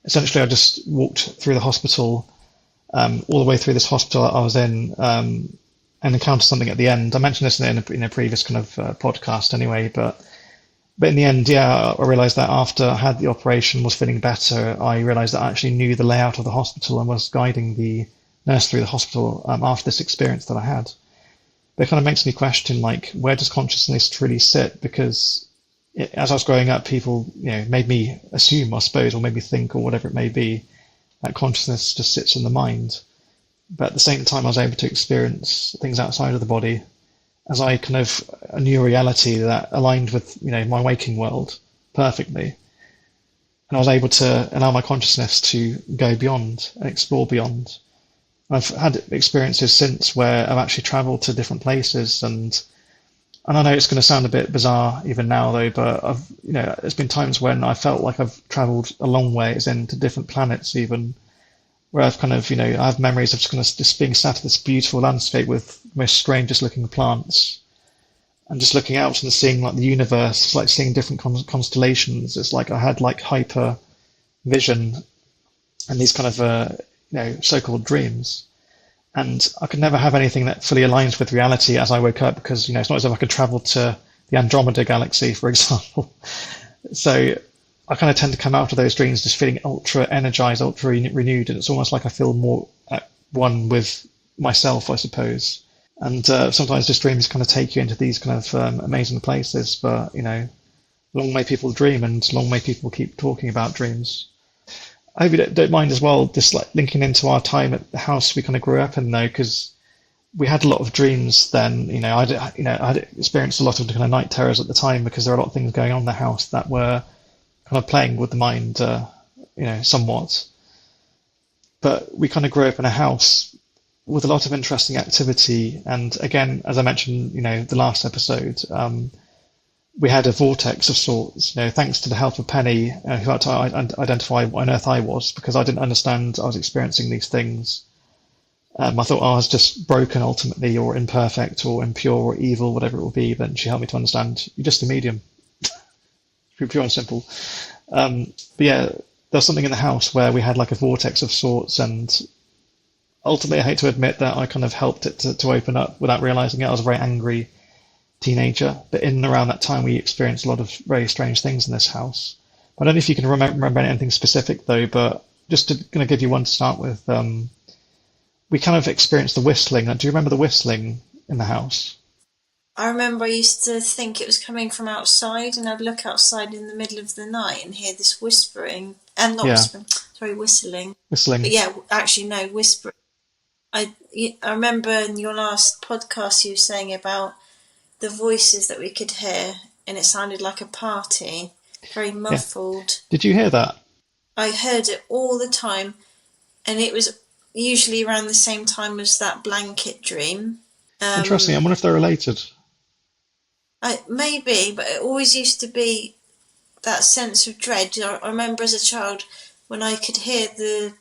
essentially, I just walked through the hospital, all the way through this hospital I was in. And encountered something at the end. I mentioned this in a previous kind of podcast anyway, but in the end, yeah, I realized that after I had the operation, was feeling better, I realized that I actually knew the layout of the hospital and was guiding the nurse through the hospital after this experience that I had. But it kind of makes me question, like, where does consciousness truly sit? Because as I was growing up, people, made me assume, I suppose, or made me think, or whatever it may be, that consciousness just sits in the mind. But at the same time, I was able to experience things outside of the body as I kind of knew a reality that aligned with my waking world perfectly, and I was able to allow my consciousness to go beyond and explore beyond. I've had experiences since where I've actually travelled to different places, and I know it's going to sound a bit bizarre even now though, but there's been times when I felt like I've travelled a long ways into different planets even, where I've kind of, I have memories of just being sat at this beautiful landscape with the most strangest looking plants and just looking out and seeing like the universe. It's like seeing different constellations. It's like I had like hyper vision and these kind of, so-called dreams. And I could never have anything that fully aligns with reality as I woke up because, it's not as if I could travel to the Andromeda galaxy, for example. So I kind of tend to come out of those dreams just feeling ultra energized, ultra renewed, and it's almost like I feel more at one with myself, I suppose. And sometimes just dreams kind of take you into these kind of amazing places. But long may people dream, and long may people keep talking about dreams. I hope you don't mind as well, just like linking into our time at the house we kind of grew up in, though, because we had a lot of dreams then. I'd experienced a lot of kind of night terrors at the time because there were a lot of things going on in the house that were kind of playing with the mind, somewhat. But we kind of grew up in a house with a lot of interesting activity. And again, as I mentioned, the last episode, we had a vortex of sorts, thanks to the help of Penny, who had to identify what on earth I was, because I didn't understand I was experiencing these things. I thought I was just broken ultimately, or imperfect, or impure, or evil, whatever it will be. But she helped me to understand you're just a medium, pure and simple. But yeah, there's something in the house where we had like a vortex of sorts, and ultimately, I hate to admit that I kind of helped it to open up without realizing it. I was a very angry teenager, but in and around that time, we experienced a lot of very strange things in this house. I don't know if you can remember anything specific though, but just to kind of give you one to start with, we kind of experienced the whistling. Do you remember the whistling in the house? I remember I used to think it was coming from outside, and I'd look outside in the middle of the night and hear this whispering, and not Yeah, whispering, sorry, whistling. But whistling. yeah, actually, no, whispering. I remember in your last podcast you were saying about the voices that we could hear, and it sounded like a party, very Yeah. muffled. Did you hear that? I heard it all the time, and it was usually around the same time as that blanket dream. Interesting. I Um, wonder if they're related. Maybe, but it always used to be that sense of dread. I remember as a child when I could hear the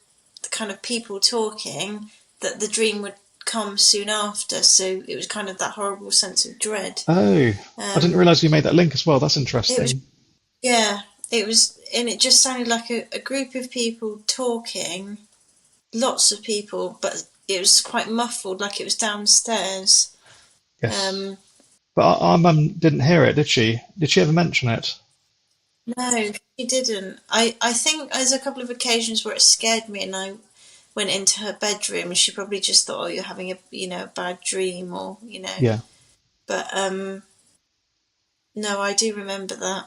kind of people talking, that the dream would come soon after. So it was kind of that horrible sense of dread. Oh, I didn't Um, realize you made that link as well. That's it was, interesting. yeah, it was, and it just sounded like a group of people talking, lots of people, but it was quite muffled, like it was downstairs. Yes. Um, But our mum didn't hear it, did she? Did she ever mention it? no, she didn't. I think there's a couple of occasions where it scared me, and I went into her bedroom, and she probably just thought, oh, you're having a bad dream, or Yeah. But no, I do remember that.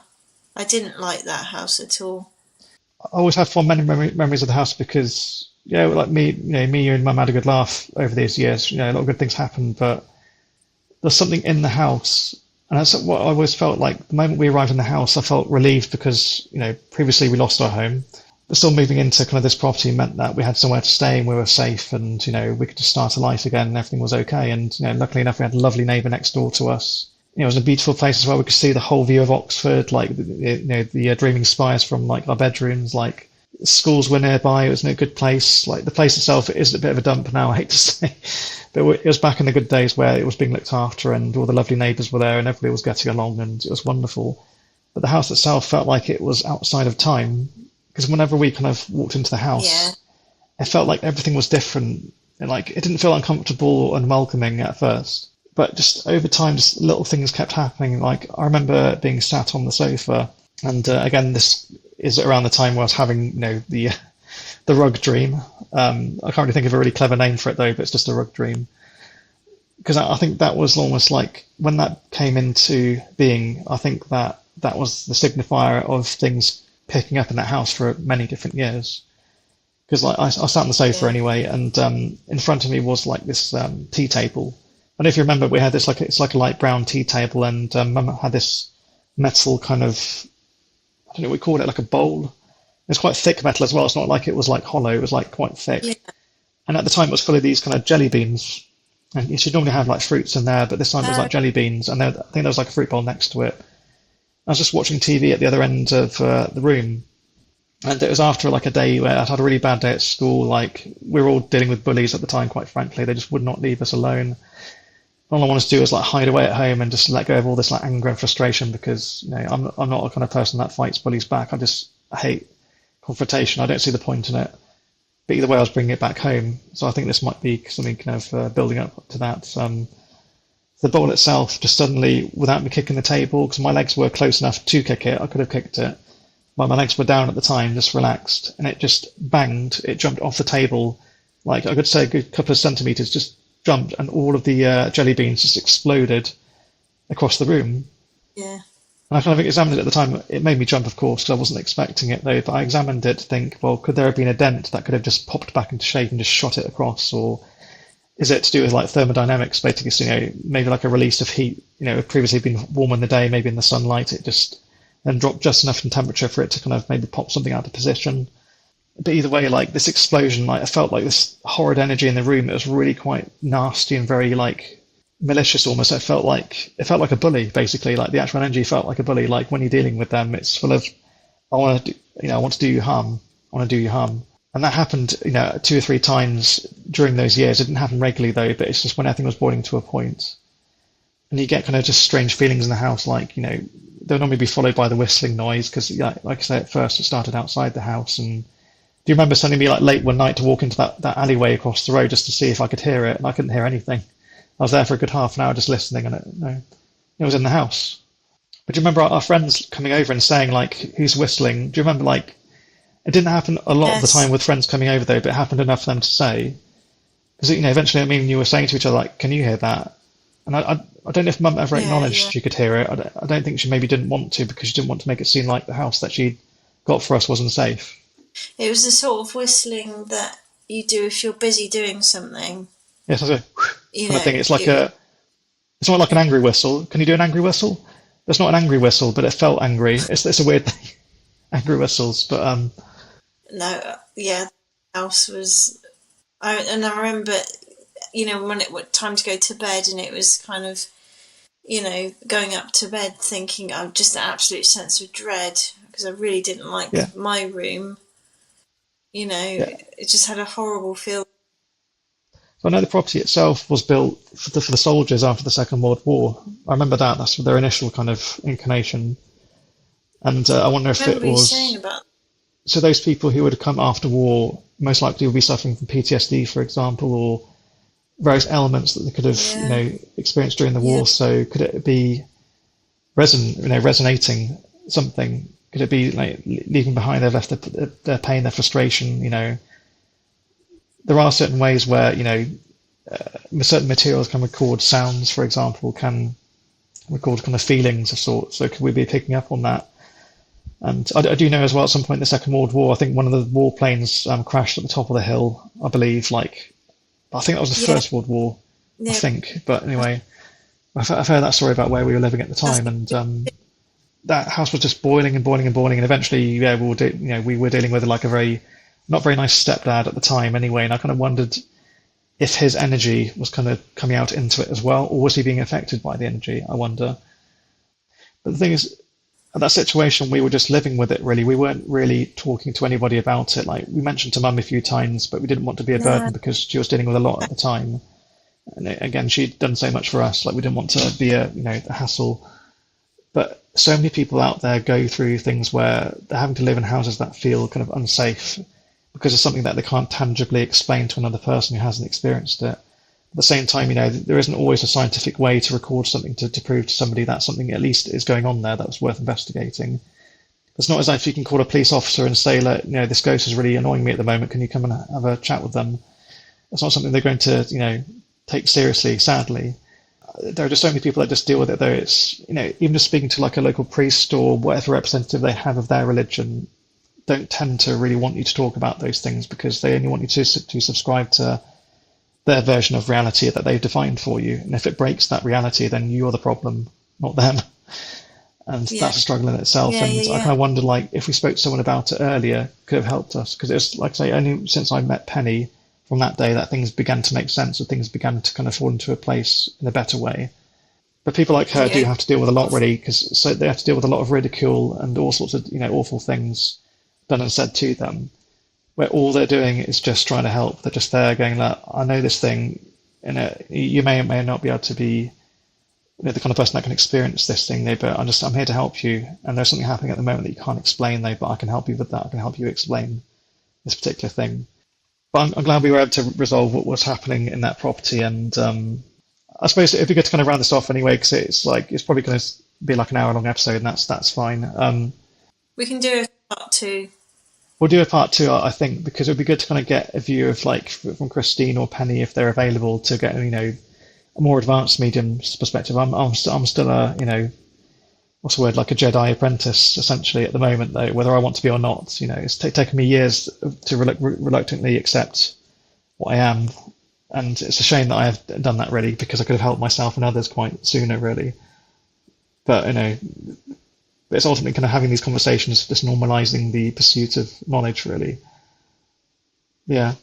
I didn't like that house at all. I always have fond memories of the house because, yeah, like me, you and Mum had a good laugh over these years. A lot of good things happened, but there's something in the house. And that's what I always felt like. The moment we arrived in the house, I felt relieved because, previously we lost our home. But still moving into kind of this property meant that we had somewhere to stay and we were safe and, we could just start a life again and everything was okay. And, luckily enough, we had a lovely neighbour next door to us. It was a beautiful place as well. We could see the whole view of Oxford, like the dreaming spires from like our bedrooms. Like schools were nearby. It was in a good place. Like the place itself is a bit of a dump now, I hate to say, but it was back in the good days where it was being looked after and all the lovely neighbours were there and everybody was getting along and it was wonderful. But the house itself felt like it was outside of time because whenever we kind of walked into the house, it felt like everything was different. And like it didn't feel uncomfortable and welcoming at first. But just over time, just little things kept happening. Like I remember being sat on the sofa, and again, this is around the time where I was having, the rug dream. I can't really think of a really clever name for it though, but it's just a rug dream. Because I think that was almost like when that came into being. I think that was the signifier of things picking up in that house for many different years. Because like I sat on the sofa anyway, and in front of me was like this tea table. And if you remember, we had this it's like a light brown tea table, and Mum had this metal kind of, I don't know, we called it like a bowl. It's quite thick metal as well. It's not like it was like hollow. It was like quite thick. Yeah. And at the time, it was full of these kind of jelly beans. And you should normally have like fruits in there, but this time it was like jelly beans, and I think there was like a fruit bowl next to it. I was just watching TV at the other end of the room, and it was after like a day where I'd had a really bad day at school. Like we were all dealing with bullies at the time, quite frankly. They just would not leave us alone. All I wanted to do was like hide away at home and just let go of all this like anger and frustration because I'm not a kind of person that fights bullies back. I hate confrontation. I don't see the point in it. But either way, I was bringing it back home. So I think this might be something kind of building up to that. The bowl itself just suddenly, without me kicking the table, because my legs were close enough to kick it, I could have kicked it. But my legs were down at the time, just relaxed, and it just banged. It jumped off the table, like I could say a good couple of centimeters, just jumped, and all of the jelly beans just exploded across the room. Yeah. And I kind of examined it at the time. It made me jump, of course, because I wasn't expecting it though. But I examined it to think, well, could there have been a dent that could have just popped back into shape and just shot it across, or is it to do with like thermodynamics, basically? Maybe like a release of heat. It previously been warm in the day, maybe in the sunlight, it just then dropped just enough in temperature for it to kind of maybe pop something out of position. But either way, like this explosion, like I felt like this horrid energy in the room. It was really quite nasty and very like malicious almost. It felt like a bully, basically. Like the actual energy felt like a bully. Like when you're dealing with them, it's full of, I want to do you harm. I want to do you harm. And that happened, 2 or 3 times during those years. It didn't happen regularly though, but it's just when everything was boiling to a point. And you get kind of just strange feelings in the house, like, they'll normally be followed by the whistling noise because, like I said, at first it started outside the house. And do you remember sending me like late one night to walk into that alleyway across the road just to see if I could hear it? And I couldn't hear anything. I was there for a good half an hour just listening, and it was in the house. But do you remember our friends coming over and saying like, who's whistling? Do you remember like, it didn't happen a lot of the time with friends coming over though, but it happened enough for them to say. Because, eventually, you were saying to each other, like, can you hear that? And I don't know if Mum ever acknowledged she could hear it. I don't think she maybe didn't want to because she didn't want to make it seem like the house that she'd got for us wasn't safe. It was the sort of whistling that you do if you're busy doing something. Yes, I do. Kind of thing. It's like it's not like an angry whistle. Can you do an angry whistle? It's not an angry whistle, but it felt angry. It's a weird thing. Angry whistles, but no, yeah, the house was. I remember, when it was time to go to bed, and it was kind of, going up to bed thinking of just an absolute sense of dread because I really didn't like my room. It just had a horrible feel. So I know the property itself was built for the soldiers after the Second World War. I remember that. That's their initial kind of inclination. And I wonder if it was. So those people who would come after war most likely would be suffering from PTSD, for example, or various ailments that they could have, experienced during the war. So could it be resonating something? Could it be like leaving behind they've left their pain, their frustration, there are certain ways where, certain materials can record sounds, for example, can record kind of feelings of sorts. So could we be picking up on that? And I do know as well at some point in the Second World War, I think one of the warplanes crashed at the top of the hill, I believe. Like, I think that was the Yeah, First World War, I yeah. think. But anyway, I've heard that story about where we were living at the That's time, and that house was just boiling and boiling and boiling. And eventually, yeah, we were dealing with like a very not very nice stepdad at the time, anyway. And I kind of wondered if his energy was kind of coming out into it as well, or was he being affected by the energy? I wonder. But the thing is, at that situation, we were just living with it, really. We weren't really talking to anybody about it. Like, we mentioned to mum a few times, but we didn't want to be a no, burden because she was dealing with a lot at the time. And again, she'd done so much for us. Like, we didn't want to be a hassle. But so many people out there go through things where they're having to live in houses that feel kind of unsafe because of something that they can't tangibly explain to another person who hasn't experienced it. At the same time, there isn't always a scientific way to record something to prove to somebody that something at least is going on there that was worth investigating. It's not as if you can call a police officer and say, like, this ghost is really annoying me at the moment. Can you come and have a chat with them? It's not something they're going to, take seriously, sadly. There are just so many people that just deal with it, though. It's, even just speaking to like a local priest or whatever representative they have of their religion, don't tend to really want you to talk about those things because they only want you to subscribe to their version of reality that they've defined for you. And if it breaks that reality, then you're the problem, not them. And yeah, that's a struggle in itself. yeah, yeah, And I yeah, kind of wonder, like, if we spoke to someone about it earlier, could have helped us. Because it's like I say, only since I met Penny from that day that things began to make sense and things began to kind of fall into a place in a better way. But people like her do yeah. have to deal with a lot, really, because so they have to deal with a lot of ridicule and all sorts of awful things done and said to them, where all they're doing is just trying to help. They're just there going, like, I know this thing, and you may or may not be able to be the kind of person that can experience this thing, though, but I'm here to help you. And there's something happening at the moment that you can't explain, though, but I can help you with that. I can help you explain this particular thing. But I'm glad we were able to resolve what was happening in that property. And I suppose it'd be good to kind of round this off anyway, because it's probably going to be like an hour long episode, and that's fine. We can do a part two. We'll do a part two, I think, because it'd be good to kind of get a view of like from Christine or Penny if they're available to get a more advanced medium's perspective. I'm still a what's the word, like a Jedi apprentice essentially at the moment, though, whether I want to be or not. It's taken me years to reluctantly accept what I am, and it's a shame that I have done that, really, because I could have helped myself and others quite sooner, really. But it's ultimately kind of having these conversations, just normalizing the pursuit of knowledge, really. Yeah.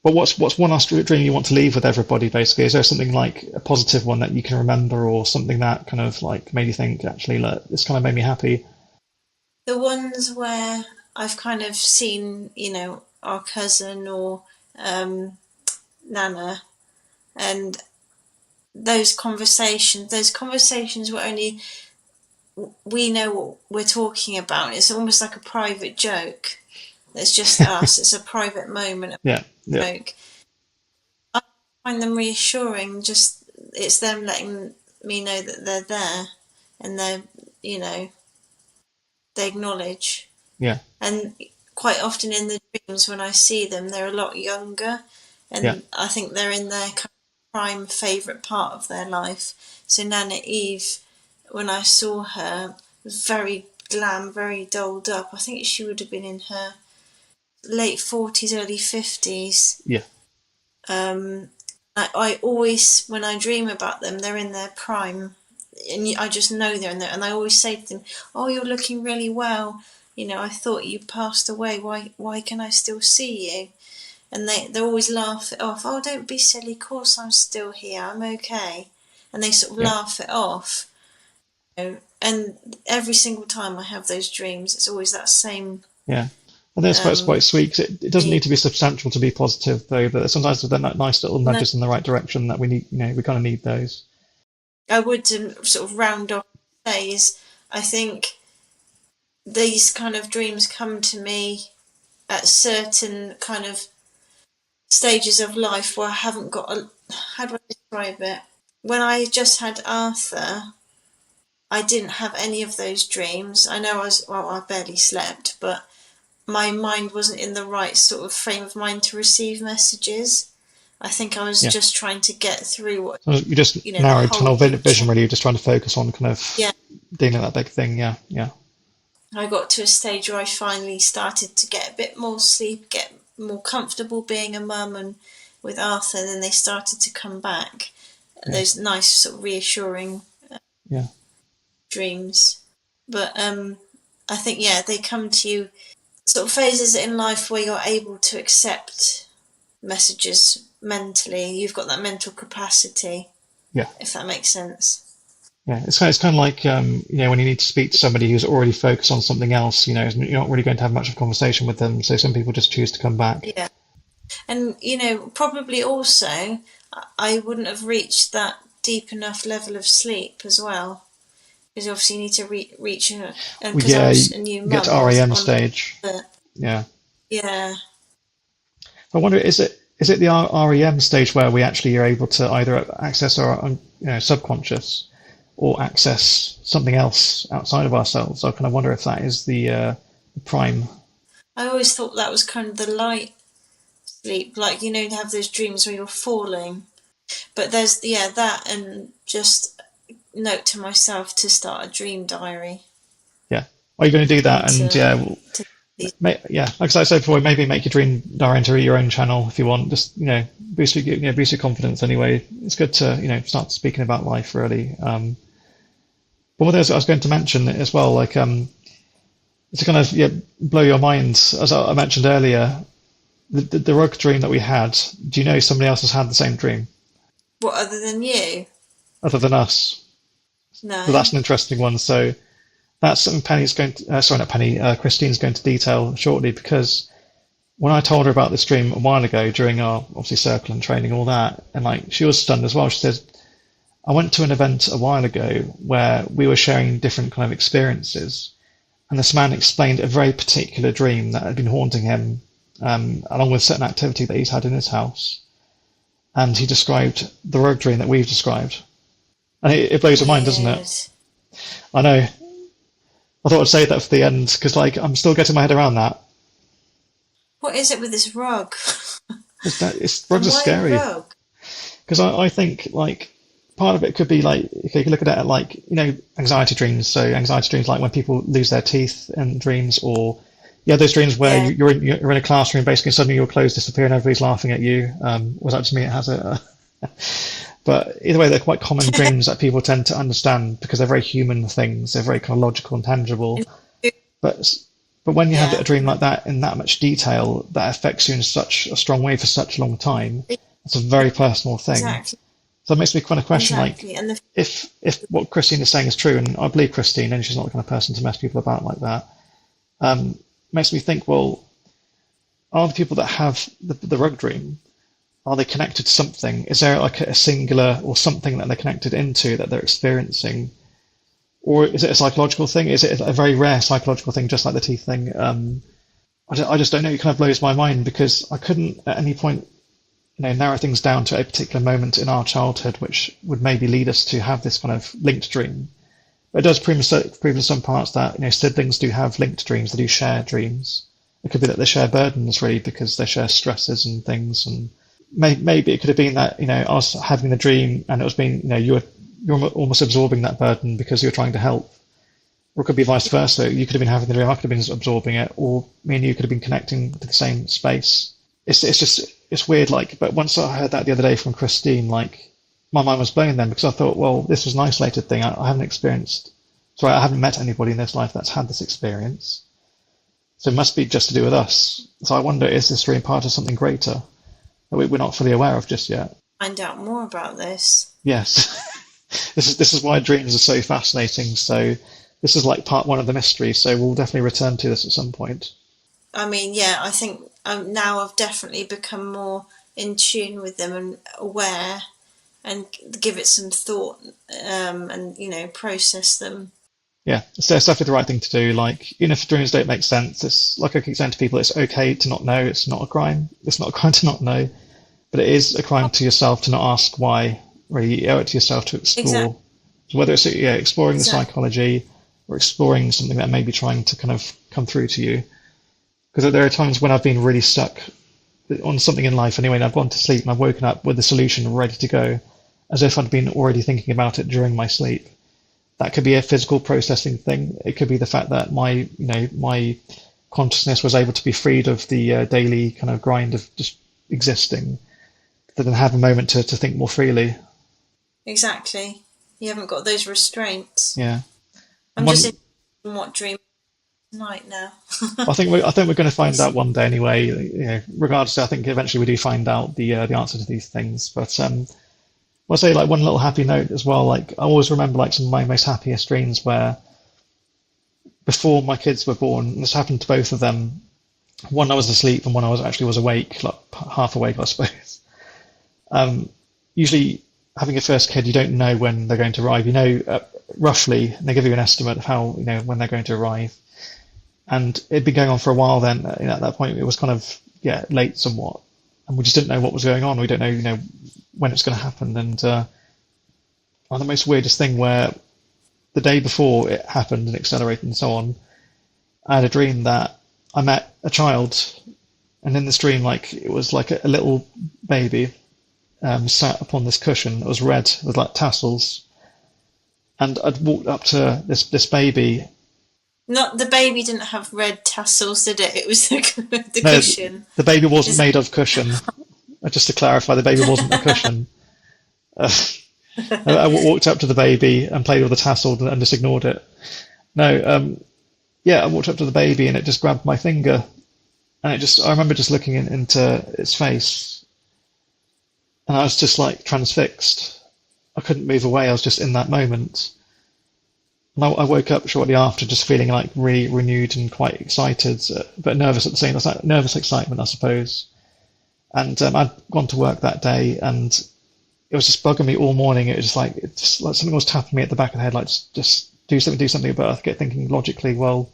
But what's one last dream you want to leave with everybody, basically? Is there something like a positive one that you can remember, or something that kind of like made you think, actually, look, this kind of made me happy? The ones where I've kind of seen, our cousin or Nana, and those conversations were only we know what we're talking about. It's almost like a private joke. It's just us. It's a private moment of Yeah, yeah, joke. I find them reassuring. Just it's them letting me know that they're there, and you know, they acknowledge. yeah, And quite often in the dreams, when I see them, they're a lot younger, yeah, and I think they're in their kind of prime favourite part of their life. So Nana Eve, when I saw her, was very glam, very dolled up. I think she would have been in her late 40s, early 50s. yeah, Um, I always, when I dream about them, they're in their prime, and I just know they're in there. And I always say to them, "Oh, you're looking really well. I thought you passed away. Why can I still see you?" And they always laugh it off. "Oh, don't be silly. Of course I'm still here. I'm okay." And they sort of yeah, laugh it off. And every single time I have those dreams, it's always that same yeah. I think it's um, quite sweet 'cause it doesn't need to be substantial to be positive, though. But sometimes they're like nice little no, nudges in the right direction that we need. We kind of need those. I would sort of round off and say is I think these kind of dreams come to me at certain kind of stages of life where I haven't got how do I describe it? When I just had Arthur, I didn't have any of those dreams. I know I barely slept, but my mind wasn't in the right sort of frame of mind to receive messages. I think I was Yeah. just trying to get through what, So you just the narrowed whole tunnel picture. vision, really. You're just trying to focus on kind of Yeah. dealing with that big thing. Yeah, yeah. I got to a stage where I finally started to get a bit more sleep, get more comfortable being a mum and with Arthur, and then they started to come back. Yeah. Those nice sort of reassuring Yeah. dreams. But I think, they come to you sort of phases in life where you're able to accept messages mentally. You've got that mental capacity, Yeah. if that makes sense. Yeah, it's kind of like when you need to speak to somebody who's already focused on something else, you're not really going to have much of a conversation with them. So some people just choose to come back. Yeah, and probably also I wouldn't have reached that deep enough level of sleep as well, because obviously you need to reach and Well, because I yeah, was you a new get mum, to I was REM on stage. the Yeah. yeah. I wonder, is it the REM stage where we actually are able to either access our subconscious or access something else outside of ourselves? I kind of wonder if that is the prime. I always thought that was kind of the light sleep, like you have those dreams where you're falling. But there's that, and just note to myself to start a dream diary. Yeah. Are you going to do that? And yeah, to like I said before, maybe make your dream diary into your own channel if you want. Just boost your confidence. Anyway, it's good to start speaking about life really. But what I was going to mention as well, like to kind of blow your mind, as I mentioned earlier, the rug dream that we had. Do you know somebody else has had the same dream What, other than you? other than us? No. So that's an interesting one. So that's something Penny's going to, sorry, not Penny, Christine's going to detail shortly, because when I told her about this dream a while ago during our obviously circle and training, all that, and like she was stunned as well. She says, I went to an event a while ago where we were sharing different kind of experiences, and this man explained a very particular dream that had been haunting him, along with certain activity that he's had in his house. And he described the rug dream that we've described. And it blows your mind, doesn't it? I know. I thought I'd say that for the end, because I'm still getting my head around that. What is it with this rug? Rugs are scary. Because I think part of it could be if you look at it anxiety dreams. So anxiety dreams, like when people lose their teeth in dreams, or those dreams where you're in a classroom, basically suddenly your clothes disappear and everybody's laughing at you. Was that just me? It has it. But either way, they're quite common dreams that people tend to understand because they're very human things. They're very kind of logical and tangible. But when you have a dream like that in that much detail that affects you in such a strong way for such a long time, it's a very personal thing. Exactly. So it makes me kind of question, if what Christine is saying is true, and I believe Christine, and she's not the kind of person to mess people about like that, makes me think, well, are the people that have the rug dream, are they connected to something? Is there a singular or something that they're connected into that they're experiencing? Or is it a psychological thing? Is it a very rare psychological thing, just like the teeth thing? I just don't know. It kind of blows my mind, because I couldn't at any point narrow things down to a particular moment in our childhood which would maybe lead us to have this kind of linked dream. But it does prove in some parts that siblings do have linked dreams. They do share dreams. It could be that they share burdens, really, because they share stresses and things. And maybe it could have been that I was having the dream and it was being you're almost absorbing that burden because you're trying to help. Or it could be vice versa. You could have been having the dream, I could have been absorbing it, or me and you could have been connecting to the same space. It's weird, but once I heard that the other day from Christine, my mind was blown then, because I thought, well, this was an isolated thing. I haven't met anybody in this life that's had this experience. So it must be just to do with us. So I wonder, is this dream part of something greater that we're not fully aware of just yet? Find out more about this. Yes. This is why dreams are so fascinating. So this is part one of the mystery. So we'll definitely return to this at some point. I mean, I think now I've definitely become more in tune with them and aware, and give it some thought, and process them. Yeah, it's definitely the right thing to do. Even if dreams don't make sense, it's like I keep saying to people, it's okay to not know. It's not a crime. It's not a crime to not know, but it is a crime to yourself to not ask why. Really, you owe it to yourself to explore. Exactly. So whether it's exploring the psychology or exploring something that may be trying to kind of come through to you, Because there are times when I've been really stuck on something in life anyway, and I've gone to sleep and I've woken up with the solution ready to go, as if I'd been already thinking about it during my sleep. That could be a physical processing thing. It could be the fact that my consciousness was able to be freed of the daily kind of grind of just existing, to then have a moment to think more freely. Exactly. You haven't got those restraints. Yeah. I'm just in what dream tonight now. I think we're going to find out one day anyway. You know, regardless, I think eventually we do find out the answer to these things. But I'll say like one little happy note as well. Like I always remember like some of my most happiest dreams where before my kids were born, and this happened to both of them. One I was asleep, and one I was awake, like half awake, I suppose. Usually, having a first kid, you don't know when they're going to arrive. You know roughly, and they give you an estimate of how when they're going to arrive. And it'd been going on for a while then. At that point, it was kind of late somewhat, and we just didn't know what was going on. We don't know when it's going to happen. And the most weirdest thing where the day before it happened and accelerated and so on, I had a dream that I met a child, and in this dream, like it was like a little baby sat upon this cushion that was red with like tassels, and I'd walked up to this baby. Not the baby didn't have red tassels, did it? It was the No, cushion. the baby wasn't made of cushion. Just to clarify, the baby wasn't a cushion. I walked up to the baby and played with the tassel and just ignored it. No, I walked up to the baby and it just grabbed my finger, and I remember just looking into its face, and I was just like transfixed. I couldn't move away. I was just in that moment. And I woke up shortly after, just feeling like really renewed and quite excited, but nervous at the same time. Nervous excitement, I suppose. And I'd gone to work that day, and it was just bugging me all morning. It was just like something was tapping me at the back of the head, like just do something. But I get thinking logically, well,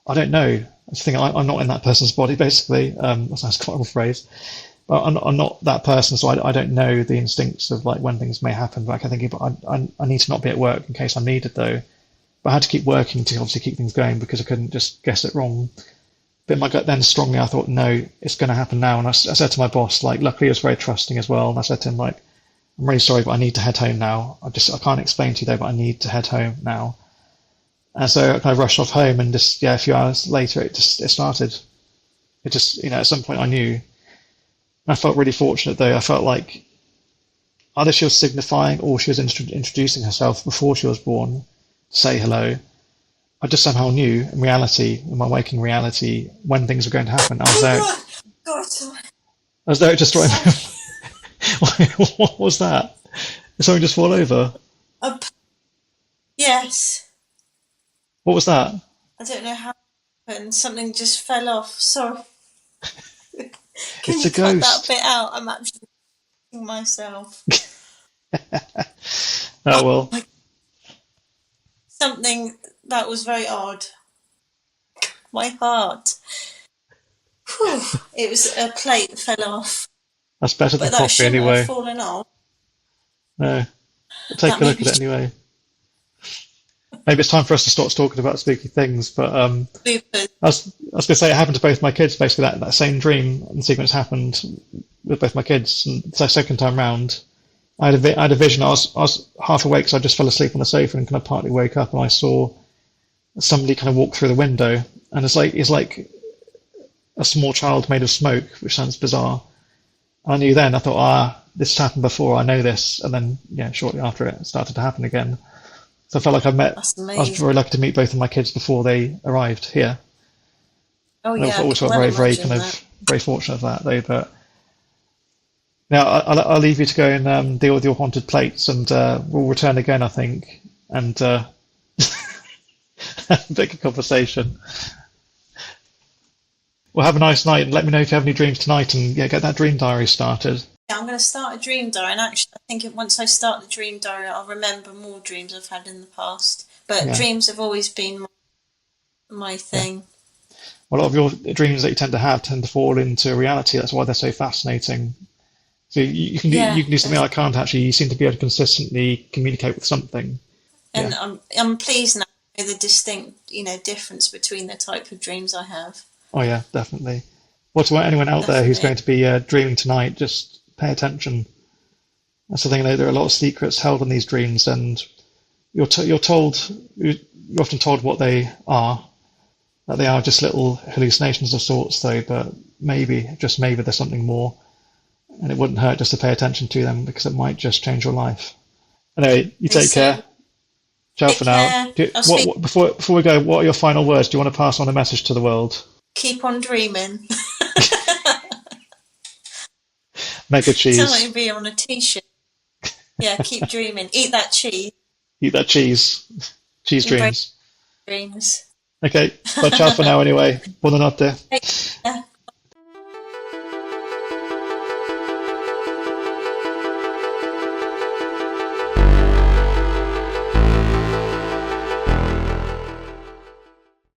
I don't know. I just think I'm not in that person's body, basically. That sounds quite a phrase. But I'm not that person, so I don't know the instincts of like when things may happen. But I can think, but I need to not be at work in case I'm needed, though. But I had to keep working to obviously keep things going because I couldn't just guess it wrong. But in my gut then strongly, I thought, no, it's going to happen now. And I said to my boss, like, luckily he was very trusting as well. And I said to him, like, I'm really sorry, but I need to head home now. I can't explain to you though, but I need to head home now. And so I kind of rushed off home, and just, a few hours later, it started. It just, at some point I knew. And I felt really fortunate though. I felt like either she was signifying or she was introducing herself before she was born to say hello. I just somehow knew in reality, in my waking reality, when things were going to happen. I was there. God, sorry. I was there just right. What was that? Did something just fall over? Yes. What was that? I don't know how it happened. Something just fell off. Sorry. Can It's you a ghost. cut that bit out? I'm actually myself. Oh well. Something that was very odd. My heart. Whew. It was a plate that fell off. That's better than But that coffee shouldn't anyway. have fallen off. No. Take a look at it anyway. Maybe it's time for us to start talking about spooky things, but I was going to say it happened to both my kids, basically that same dream and sequence happened with both my kids. And the second time round, I had a vision. I was half awake, so I just fell asleep on the sofa and kind of partly woke up, and I saw somebody kind of walk through the window, and it's like a small child made of smoke, which sounds bizarre. I knew then. I thought, this happened before. I know this, and then shortly after it started to happen again. So I felt like I was very lucky to meet both of my kids before they arrived here. Oh yeah, I always felt very very fortunate of that though. But now I'll leave you to go and deal with your haunted plates, and we'll return again, I think, and have a bigger conversation. Well, have a nice night, and let me know if you have any dreams tonight, and get that dream diary started. Yeah, I'm going to start a dream diary, and actually I think once I start the dream diary, I'll remember more dreams I've had in the past. But dreams have always been my thing. Yeah. Well, a lot of your dreams that you tend to fall into reality. That's why they're so fascinating. So you can do something I can't actually. You seem to be able to consistently communicate with something. And I'm pleased now with the distinct difference between the type of dreams I have. Oh yeah, definitely. Well, to anyone out there who's Definitely. going to be dreaming tonight, just pay attention. That's the thing. There are a lot of secrets held in these dreams, and you're told you're often told what they are. That they are just little hallucinations of sorts, though. But maybe, just maybe, there's something more, and it wouldn't hurt just to pay attention to them because it might just change your life. Anyway, you take So care. Ciao take for now. care. I'll speak. Before we go, what are your final words? Do you want to pass on a message to the world? Keep on dreaming. Mega Sound like cheese. you'd be on a t-shirt. Yeah, keep dreaming. Eat that cheese. Eat that cheese. Cheese Embrace dreams. dreams. Okay, but ciao for now anyway. Buonanotte.